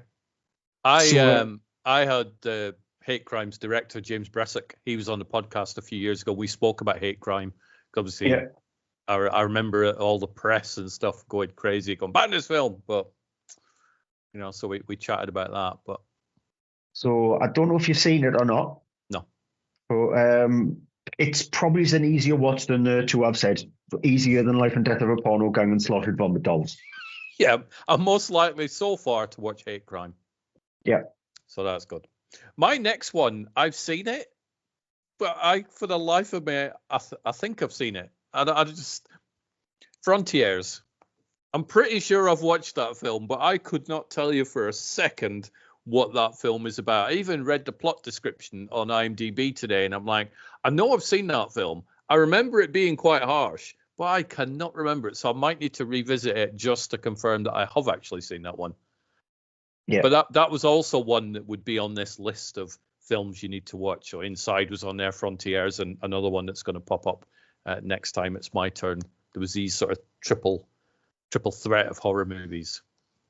I had Hate Crime's director, James Bressick. He was on the podcast a few years ago. We spoke about Hate Crime. Obviously, yeah. I remember all the press and stuff going crazy, going, ban this film. But, so we chatted about that. But so I don't know if you've seen it or not. No. But it's probably an easier watch than the two I've said. Easier than Life and Death of a Porno Gang and Slaughtered Vomit Dolls. Yeah, I'm most likely so far to watch Hate Crime. Yeah. So that's good. My next one, I've seen it, but for the life of me, I think I've seen it. I just Frontiers. I'm pretty sure I've watched that film, but I could not tell you for a second what that film is about. I even read the plot description on IMDb today, and I'm like, I know I've seen that film. I remember it being quite harsh, but I cannot remember it. So I might need to revisit it just to confirm that I have actually seen that one. Yeah. But that was also one that would be on this list of films you need to watch. So Inside was on there, Frontiers, and another one that's going to pop up next time it's my turn. There was these sort of triple threat of horror movies.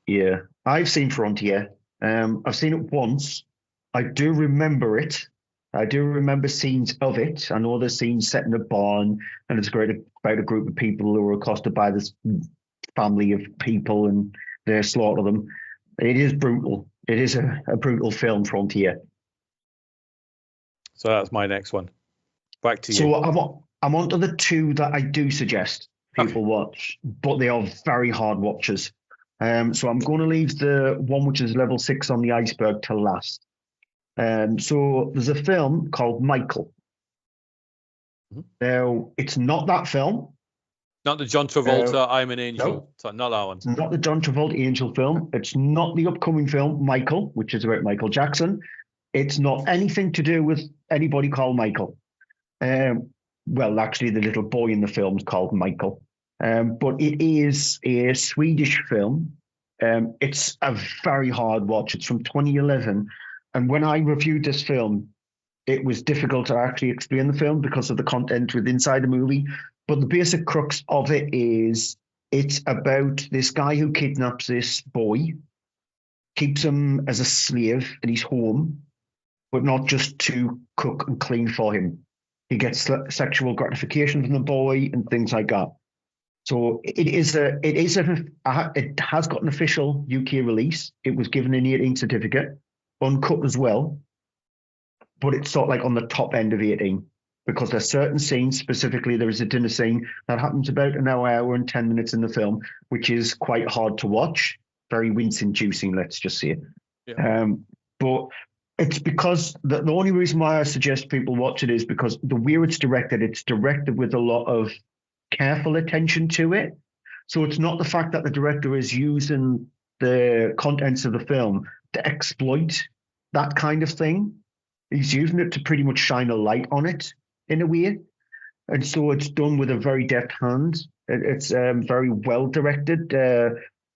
Yeah, I've seen Frontier. I've seen it once. I do remember it. I do remember scenes of it. I know there's scenes set in a barn, and it's great about a group of people who are accosted by this family of people, and they slaughter them. It is brutal. It is a brutal film, Frontier. So that's my next one. Back to you. So I'm on to the two that I do suggest people watch, but they are very hard watches. So I'm going to leave the one which is level 6 on the iceberg till last. So there's a film called Michael. Mm-hmm. Now, it's not that film. Not the John Travolta, I'm an Angel. No, So not that one. It's not the John Travolta Angel film. It's not the upcoming film, Michael, which is about Michael Jackson. It's not anything to do with anybody called Michael. Well, actually, the little boy in the film is called Michael. But it is a Swedish film. It's a very hard watch. It's from 2011. And when I reviewed this film, it was difficult to actually explain the film because of the content within inside the movie. But the basic crux of it is it's about this guy who kidnaps this boy, keeps him as a slave in his home, but not just to cook and clean for him. He gets sexual gratification from the boy and things like that. So it has got an official UK release. It was given an 18 certificate, uncut as well, but it's sort of like on the top end of 18 because there's certain scenes, specifically there is a dinner scene that happens about an hour and 10 minutes in the film, which is quite hard to watch, very wince-inducing, let's just say. Yeah. But it's because the only reason why I suggest people watch it is because the way it's directed with a lot of careful attention to it. So it's not the fact that the director is using the contents of the film to exploit that kind of thing. He's using it to pretty much shine a light on it in a way. And so it's done with a very deft hand. It's very well directed.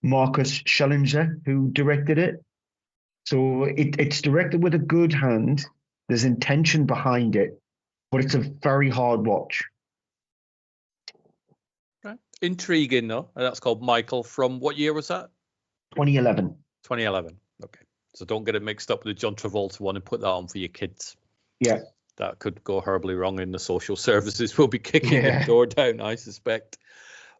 Marcus Schellinger, who directed it. So it's directed with a good hand. There's intention behind it, but it's a very hard watch. Right. Intriguing, though. That's called Michael. From what year was that? 2011. 2011. Okay. So don't get it mixed up with the John Travolta one and put that on for your kids. Yeah. That could go horribly wrong, and the social services will be kicking the door down, I suspect.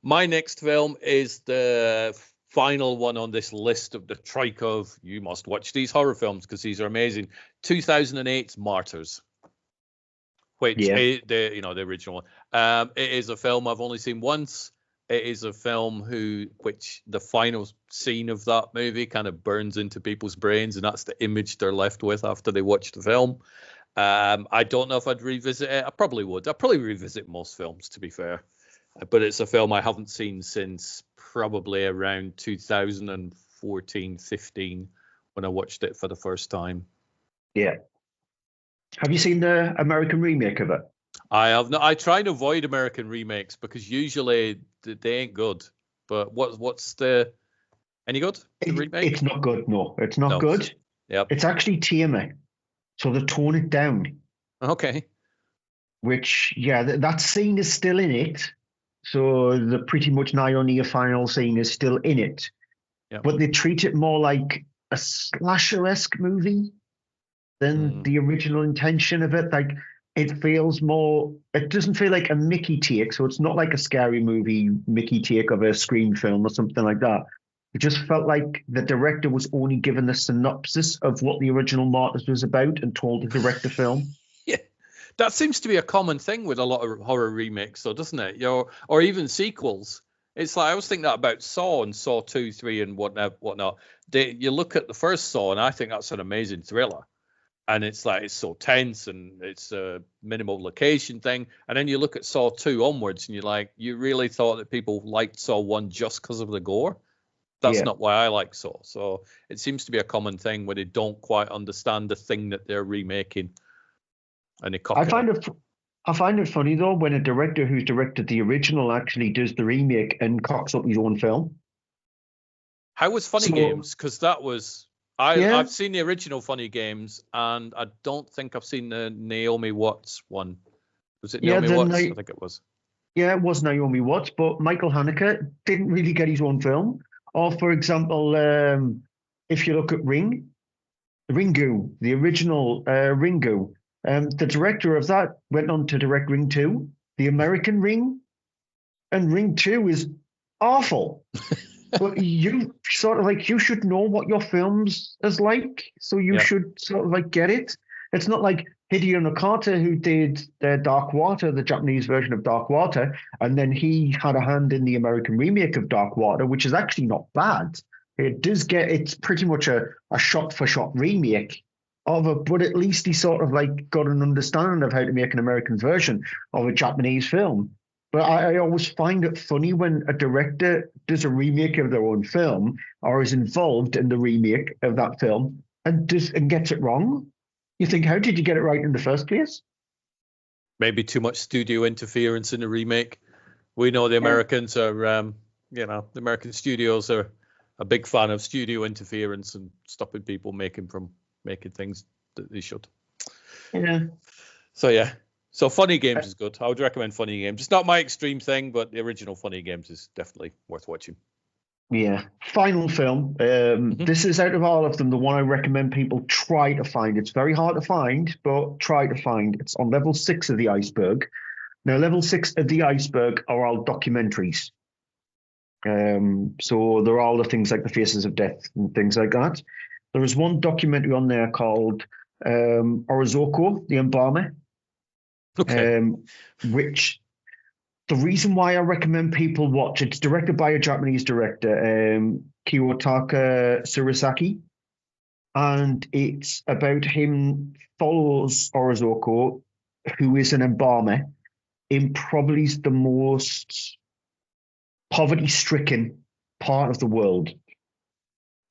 My next film is the final one on this list of the trike of you must watch these horror films because these are amazing. 2008's Martyrs, which the original one. It is a film I've only seen once. It is a film which the final scene of that movie kind of burns into people's brains, and that's the image they're left with after they watch the film. I don't know if I'd revisit it. I probably would. I'd probably revisit most films, to be fair. But it's a film I haven't seen since probably around 2014, 15, when I watched it for the first time. Yeah. Have you seen the American remake of it? I have not. I try and avoid American remakes because usually they ain't good. But what's the any good? The remake? It's not good. No, it's not good. Yep. It's actually tamer. So they tone it down. Okay. Which, that scene is still in it. So the pretty much nigh on near final scene is still in it. Yep. But they treat it more like a slasher-esque movie than the original intention of it. Like, it doesn't feel like a Mickey take. So it's not like a scary movie Mickey take of a Scream film or something like that. It just felt like the director was only given the synopsis of what the original Martyrs was about and told to direct the film. Yeah, that seems to be a common thing with a lot of horror remakes, though, doesn't it? Or even sequels. It's like I was thinking that about Saw and Saw 2, 3, and whatnot. You look at the first Saw, and I think that's an amazing thriller. And it's like it's so tense, and it's a minimal location thing. And then you look at Saw 2 onwards, and you're like, you really thought that people liked Saw 1 just because of the gore? That's Yeah. not why I like Saw. So it seems to be a common thing where they don't quite understand the thing that they're remaking, and they cock I it find up. I find it funny though when a director who's directed the original actually does the remake and cocks up his own film. How was Funny So Games? Because that was yeah, I've seen the original Funny Games, and I don't think I've seen the Naomi Watts one. Was it yeah, Naomi Watts? I think it was. yeah, it was Naomi Watts, but Michael Haneke didn't really get his own film. Or for example, if you look at Ringu, the original Ringu, the director of that went on to direct Ring 2, the American Ring, and Ring 2 is awful. But you sort of like you should know what your films is like, so you Yeah. should sort of like get it. It's not like Hideo Nakata who did Dark Water, the Japanese version of Dark Water, and then he had a hand in the American remake of Dark Water, which is actually not bad. It's pretty much a shot for shot remake of it, but at least he sort of like got an understanding of how to make an American version of a Japanese film. But I always find it funny when a director does a remake of their own film or is involved in the remake of that film and gets it wrong. You think, how did you get it right in the first place? Maybe too much studio interference in the remake. We know the Yeah. Americans are, the American studios are a big fan of studio interference and stopping people making things that they should. Yeah. So yeah. So Funny Games is good. I would recommend Funny Games. It's not my extreme thing, but the original Funny Games is definitely worth watching. Yeah. Final film. This is out of all of them, the one I recommend people try to find. It's very hard to find, but try to find. It's on level 6 of the iceberg. Now, level 6 of the iceberg are all documentaries. So they're all the things like The Faces of Death and things like that. There is one documentary on there called Orozoko, the Embalmer, Okay. which the reason why I recommend people watch it's directed by a Japanese director, Kiyotaka Surasaki, and it's about him follows Orozoko, who is an embalmer in probably the most poverty-stricken part of the world.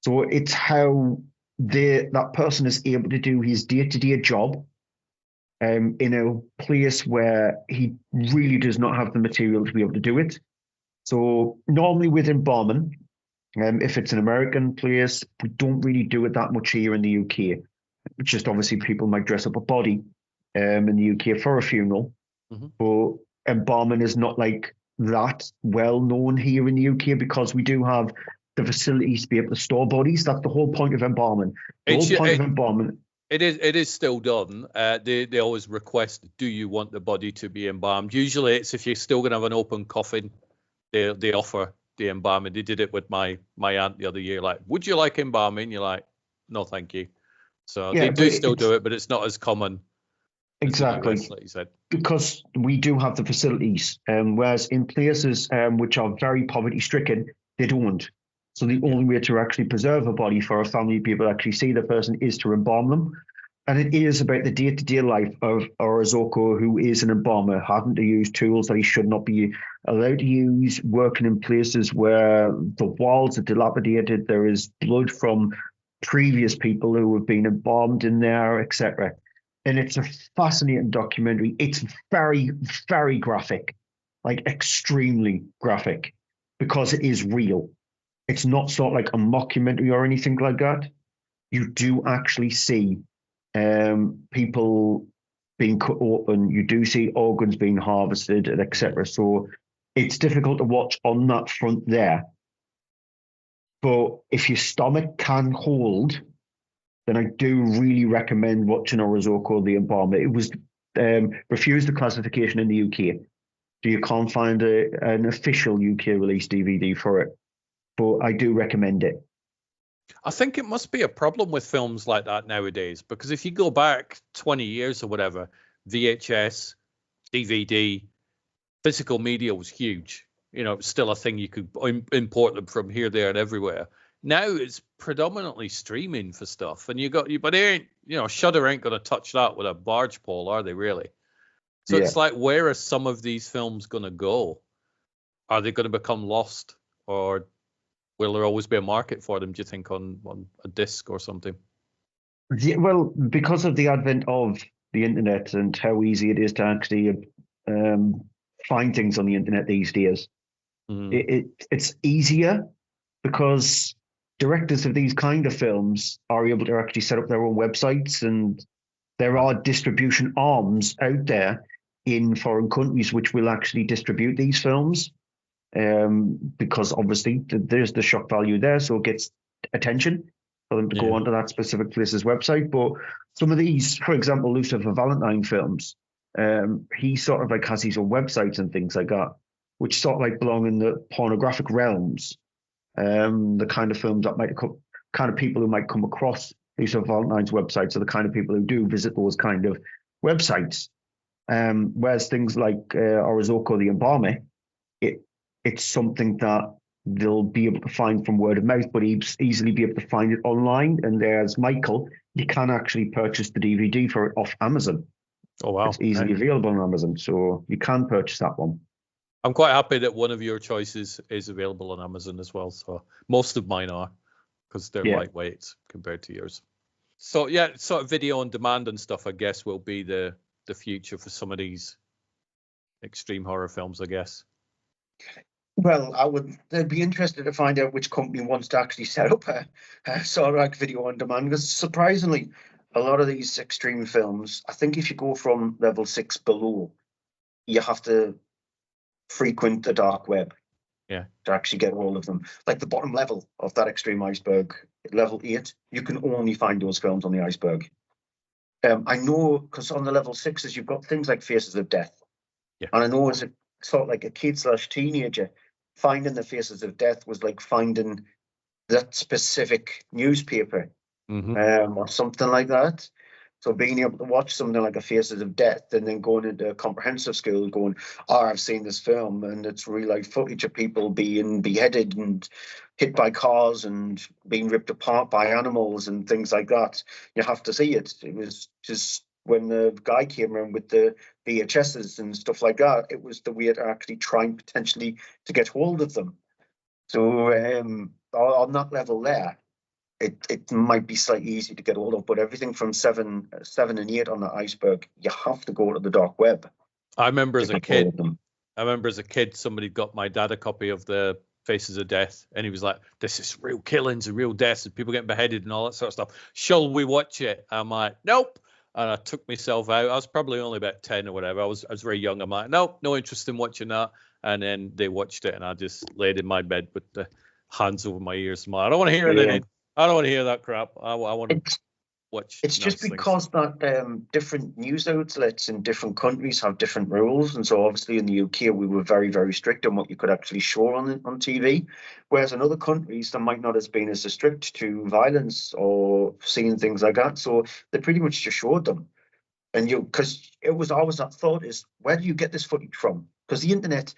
So it's how that person is able to do his day-to-day job in a place where he really does not have the material to be able to do it. So normally with embalming, if it's an American place, we don't really do it that much here in the UK. It's just obviously people might dress up a body in the UK for a funeral, but embalming is not like that well known here in the UK because we do have the facilities to be able to store bodies. That's the whole point of embalming. The whole point of embalming. It is still done. They always request, do you want the body to be embalmed? Usually it's if you're still going to have an open coffin, they offer the embalming. They did it with my aunt the other year. Like, would you like embalming? You're like, no, thank you. So Yeah, they do still do it, but it's not as common exactly as the US, like you said. Because we do have the facilities, whereas in places which are very poverty stricken, they don't. So the only way to actually preserve a body for a family to be able to actually see the person is to embalm them. And it is about the day-to-day life of Orozoko, who is an embalmer, having to use tools that he should not be allowed to use, working in places where the walls are dilapidated, there is blood from previous people who have been embalmed in there, etc. And it's a fascinating documentary. It's very, very graphic, like extremely graphic, because it is real. It's not sort of like a mockumentary or anything like that. You do actually see people being cut open. You do see organs being harvested, etc. So it's difficult to watch on that front there. But if your stomach can hold, then I do really recommend watching Orozoko the Embalmer. It was refused the classification in the UK. So you can't find an official UK release DVD for it. But I do recommend it. I think it must be a problem with films like that nowadays, because if you go back 20 years or whatever, VHS, DVD, physical media was huge. still a thing you could import them from here, there, and everywhere. Now it's predominantly streaming for stuff, and but they ain't, Shudder ain't going to touch that with a barge pole, are they really? So Yeah. it's like, where are some of these films going to go? Are they going to become lost, or will there always be a market for them, do you think, on a disc or something? Yeah, well, because of the advent of the internet and how easy it is to actually find things on the internet these days, it's easier because directors of these kind of films are able to actually set up their own websites, and there are distribution arms out there in foreign countries which will actually distribute these films, because obviously there's the shock value there, so it gets attention for them to go onto that specific place's website. But some of these, for example, Lucifer Valentine films, he sort of like has his own websites and things like that, which sort of like belong in the pornographic realms. The kind of films that kind of people who might come across Lucifer Valentine's websites are the kind of people who do visit those kind of websites. Whereas things like Orozoko the Embalmer, it's something that they'll be able to find from word of mouth, but easily be able to find it online. And there's Michael, you can actually purchase the DVD for it off Amazon. Oh, wow. It's easily available on Amazon, so you can purchase that one. I'm quite happy that one of your choices is available on Amazon as well. So most of mine are, because they're lightweight compared to yours. So yeah, sort of video on demand and stuff, I guess, will be the future for some of these extreme horror films, I guess. Well, I'd be interested to find out which company wants to actually set up a sort of like video on demand, because surprisingly, a lot of these extreme films, I think if you go from level 6 below, you have to frequent the dark web to actually get hold of them. Like the bottom level of that extreme iceberg, level 8, you can only find those films on the iceberg. I know, because on the level 6s, you've got things like Faces of Death. Yeah. And I know as a sort of like a kid/teenager, finding the Faces of Death was like finding that specific newspaper or something like that. So being able to watch something like a Faces of Death and then going into a comprehensive school going, I've seen this film, and it's real life footage of people being beheaded and hit by cars and being ripped apart by animals and things like that. You have to see it. It was just when the guy came around with the VHSs and stuff like that, it was the way to actually trying potentially to get hold of them. So on that level there, it might be slightly easy to get hold of, but everything from 7 and 8 on the iceberg, you have to go to the dark web. I remember as a kid, somebody got my dad a copy of the Faces of Death, and he was like, this is real killings and real deaths and people getting beheaded and all that sort of stuff. Shall we watch it? I'm like, nope. And I took myself out. I was probably only about 10 or whatever. I was very young. I'm like, nope, no interest in watching that. And then they watched it, and I just laid in my bed with the hands over my ears. I'm like, I don't want to hear anything. I don't want to hear that crap. I want to watch. It's just because that different news outlets in different countries have different rules, and so obviously in the UK we were very, very strict on what you could actually show on TV, whereas in other countries there might not have been as strict to violence or seeing things like that. So they pretty much just showed them, and because it was always that thought is, where do you get this footage from? Because the internet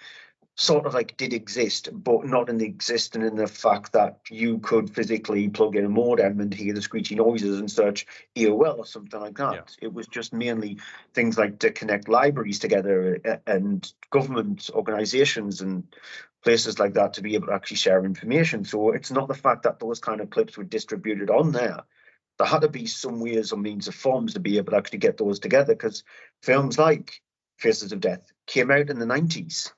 sort of like did exist, but not in the existing in the fact that you could physically plug in a modem and hear the screechy noises and search AOL or something like that. Yeah. It was just mainly things like to connect libraries together and government organizations and places like that to be able to actually share information. So it's not the fact that those kind of clips were distributed on there. There had to be some ways or means of forms to be able to actually get those together, because films like Faces of Death came out in the 90s.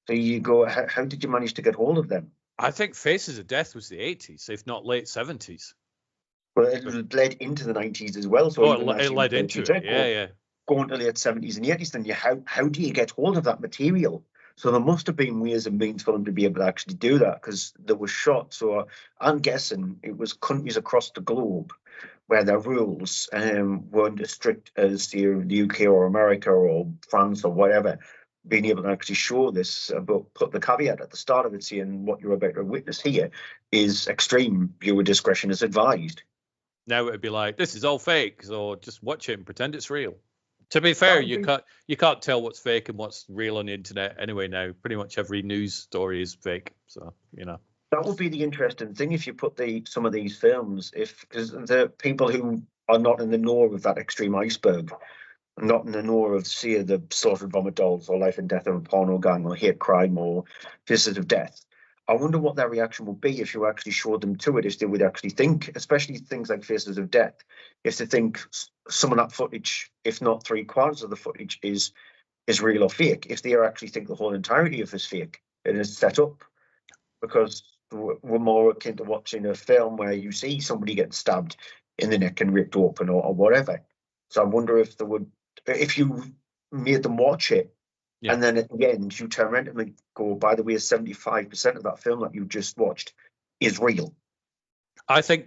So you go, how did you manage to get hold of them? I think Faces of Death was the 80s, if not late 70s. Well, it bled into the 90s as well. So it led into it, yeah. Going to late 70s and 80s, then how do you get hold of that material? So there must have been ways and means for them to be able to actually do that, because there was shot. So I'm guessing it was countries across the globe where their rules weren't as strict as the UK or America or France or whatever, being able to actually show this, but put the caveat at the start of it saying what you're about to witness here is extreme. Viewer discretion is advised. Now it'd be like, this is all fake, so just watch it and pretend it's real. To be fair, would you can't tell what's fake and what's real on the internet anyway now. Pretty much every news story is fake. So, That would be the interesting thing if you put some of these films, because the people who are not in the know of that extreme iceberg, not in the know of, say, the Slaughtered Vomit Dolls or Life and Death of a Porno Gang or Hate Crime or Faces of Death. I wonder what their reaction would be if you actually showed them to it, if they would actually think, especially things like Faces of Death, if they think some of that footage, if not 3/4 of the footage, is real or fake, if they actually think the whole entirety of this fake and is set up. Because we're more akin to watching a film where you see somebody getting stabbed in the neck and ripped open or whatever. So I wonder if you made them watch it, and then at the end you turn around and go, by the way, 75% of that film that you just watched is real. I think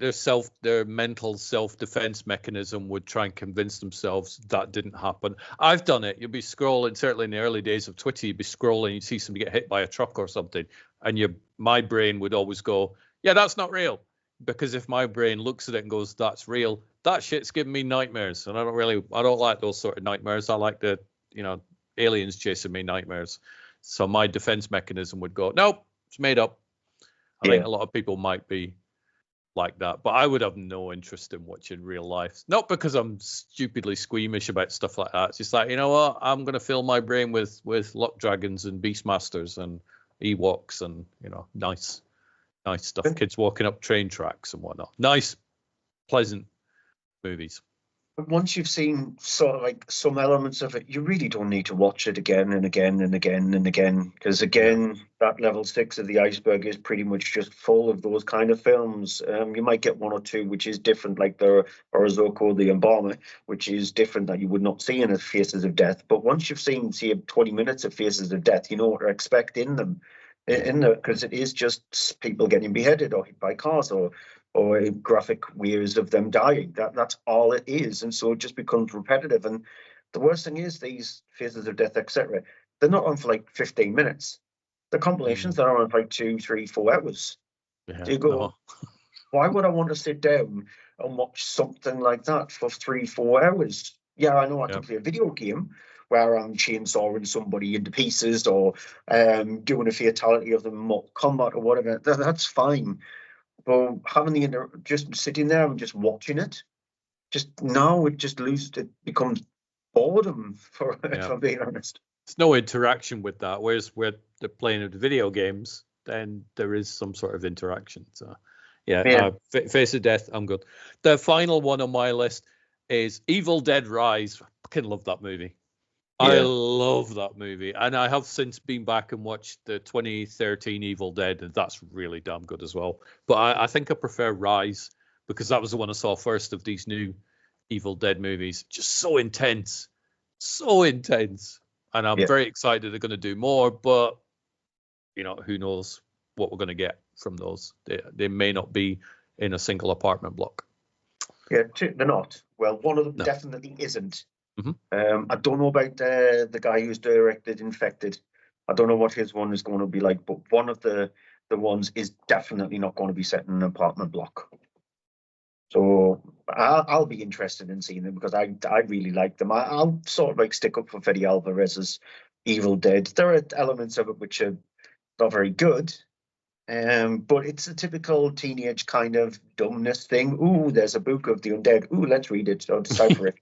their mental self-defense mechanism would try and convince themselves that didn't happen. I've done it. You'd be scrolling, certainly in the early days of Twitter, you'd be scrolling, you'd see somebody get hit by a truck or something, and my brain would always go, yeah, that's not real. Because if my brain looks at it and goes, that's real, that shit's giving me nightmares. And I don't like those sort of nightmares. I like the, aliens chasing me nightmares. So my defense mechanism would go, nope, it's made up. I think a lot of people might be like that, but I would have no interest in watching real life. Not because I'm stupidly squeamish about stuff like that. It's just like, you know what? I'm going to fill my brain with luck dragons and beastmasters and Ewoks and, nice stuff. Kids walking up train tracks and whatnot. Nice, pleasant movies. But once you've seen sort of like some elements of it, you really don't need to watch it again and again and again and again. Because again, that level 6 of the iceberg is pretty much just full of those kind of films. You might get one or two which is different, like the Orozco, the Embalmer, which is different that you would not see in a Faces of Death. But once you've seen, say, 20 minutes of Faces of Death, you know what to expect in them. Because it is just people getting beheaded or hit by cars or graphic ways of them dying. That's all it is, and so it just becomes repetitive. And the worst thing is these Faces of Death, etc. They're not on for like 15 minutes. The compilations that are on for like 2, 3, 4 hours. So you go, why would I want to sit down and watch something like that for 3, 4 hours? Yeah, I know I can play a video game where I'm chainsawing somebody into pieces or doing a fatality of them in Mortal Kombat or whatever. That's fine. But having just sitting there and just watching it, it becomes boredom, if I'm being honest. There's no interaction with that. Whereas where they're playing the video games, then there is some sort of interaction. So, Face of Death, I'm good. The final one on my list is Evil Dead Rise. I fucking love that movie. Yeah. I love that movie. And I have since been back and watched the 2013 Evil Dead, and that's really damn good as well. But I think I prefer Rise because that was the one I saw first of these new Evil Dead movies. Just so intense. So intense. And I'm very excited they're going to do more, but, who knows what we're going to get from those. They may not be in a single apartment block. Yeah, they're not. Well, one of them definitely isn't. I don't know about the guy who's directed Infected. I don't know what his one is going to be like, but one of the ones is definitely not going to be set in an apartment block. So I'll be interested in seeing them because I really like them. I'll sort of like stick up for Fede Alvarez's Evil Dead. There are elements of it which are not very good, but it's a typical teenage kind of dumbness thing. Ooh, there's a book of the undead. Ooh, let's read it or decipher it.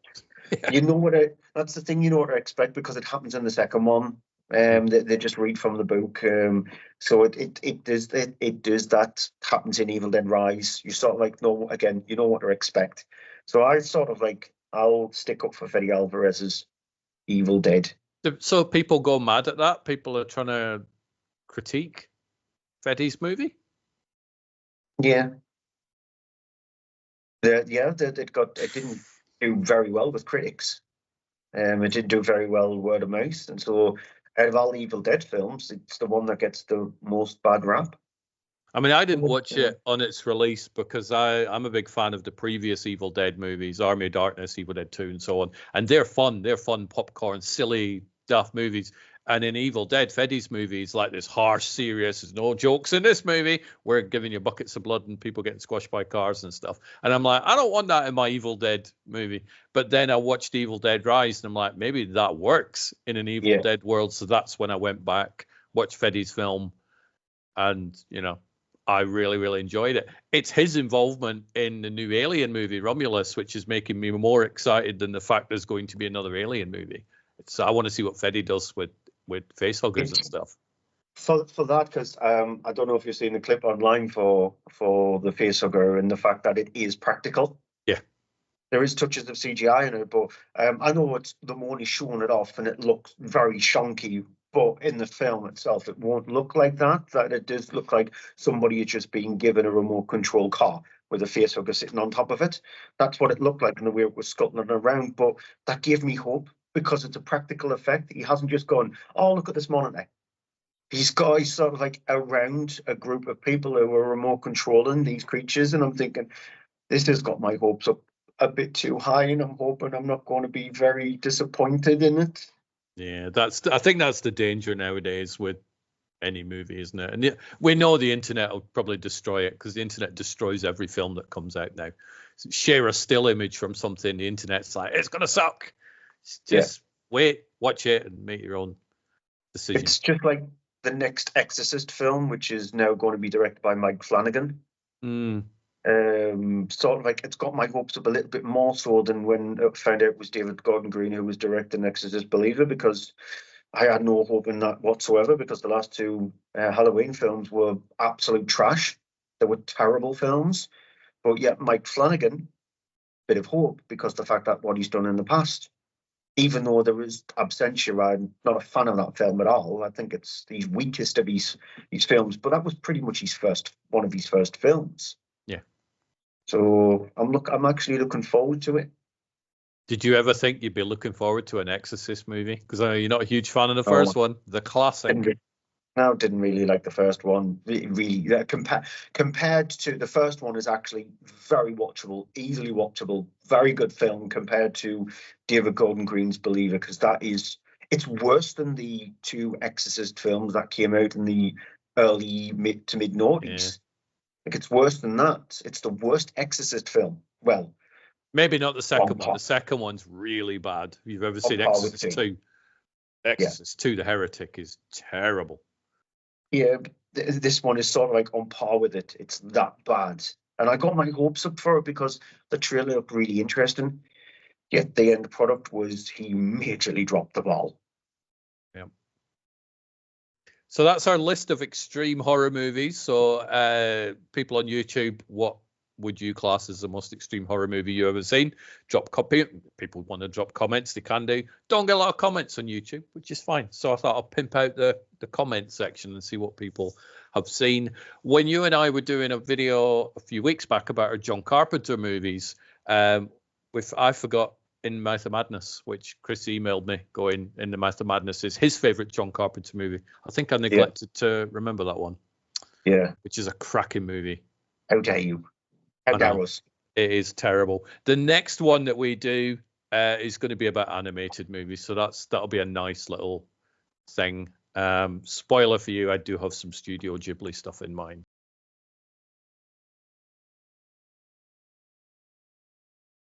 You know that's the thing, you know what to expect because it happens in the second one. They just read from the book. So it does that happens in Evil Dead Rise. You sort of like know again, you know what to expect. So I sort of like I'll stick up for Fede Alvarez's Evil Dead. So people go mad at that. People are trying to critique Fede's movie. Yeah. It didn't do very well with critics. It didn't do very well word of mouth, and so out of all the Evil Dead films, it's the one that gets the most bad rap. I mean, I didn't watch it on its release because I'm a big fan of the previous Evil Dead movies, Army of Darkness, Evil Dead 2, and so on. And they're fun. They're fun popcorn, silly, daft movies. And in Evil Dead, Freddy's movie is like this harsh, serious. There's no jokes in this movie. We're giving you buckets of blood and people getting squashed by cars and stuff. And I'm like, I don't want that in my Evil Dead movie. But then I watched Evil Dead Rise, and I'm like, maybe that works in an Evil Dead world. So that's when I went back, watched Freddy's film, and I really, really enjoyed it. It's his involvement in the new Alien movie, Romulus, which is making me more excited than the fact there's going to be another Alien movie. I want to see what Freddy does with facehuggers and stuff. For that, because I don't know if you've seen the clip online for the facehugger and the fact that it is practical. Yeah. There is touches of CGI in it, but I know they're only showing it off and it looks very shonky, but in the film itself, it won't look like that. That it does look like somebody is just being given a remote control car with a facehugger sitting on top of it. That's what it looked like in the way it was scuttling around, but that gave me hope because it's a practical effect. He hasn't just gone, oh, look at this monitor. He's sort of like around a group of people who are remote controlling these creatures, and I'm thinking, this has got my hopes up a bit too high, and I'm hoping I'm not going to be very disappointed in it. Yeah, I think that's the danger nowadays with any movie, isn't it? And we know the internet will probably destroy it because the internet destroys every film that comes out now. So share a still image from something, the internet's like, it's gonna suck. Just wait, watch it, and make your own decision. It's just like the next Exorcist film, which is now going to be directed by Mike Flanagan. Sort of like it's got my hopes up a little bit more so than when I found out it was David Gordon Green who was directing Exorcist Believer, because I had no hope in that whatsoever, because the last two Halloween films were absolute trash. They were terrible films. But yet Mike Flanagan, bit of hope, because the fact that what he's done in the past, even though there is Absentia, I'm not a fan of that film at all. I think it's the weakest of his films, but that was pretty much one of his first films. Yeah. So I'm actually looking forward to it. Did you ever think you'd be looking forward to an Exorcist movie? Because I know you're not a huge fan of the first one, the classic. Didn't really like the first one. Really, compared to the first one, is actually very watchable, easily watchable, very good film compared to David Gordon Green's Believer, because it's worse than the two Exorcist films that came out in the early mid noughties. Like, it's worse than that. It's the worst Exorcist film. Well, maybe not the second one. The second one's really bad. If you've ever seen Exorcist 2, Exorcist 2, The Heretic, is terrible. Yeah, this one is sort of like on par with it. It's that bad. And I got my hopes up for it because the trailer looked really interesting. Yet the end product was he majorly dropped the ball. Yeah. So that's our list of extreme horror movies. So people on YouTube, what would you class as the most extreme horror movie you ever seen? Drop copy. People want to drop comments, they can do. Don't get a lot of comments on YouTube, which is fine. So I thought I'll pimp out the comment section and see what people have seen. When you and I were doing a video a few weeks back about our John Carpenter movies, I forgot In Mouth of Madness, which Chris emailed me going, In the Mouth of Madness is his favorite John Carpenter movie. I think I neglected to remember that one. Yeah. Which is a cracking movie. How dare you? How dare us? It is terrible. The next one that we do is going to be about animated movies. So that'll be a nice little thing. Spoiler for you, I do have some Studio Ghibli stuff in mind.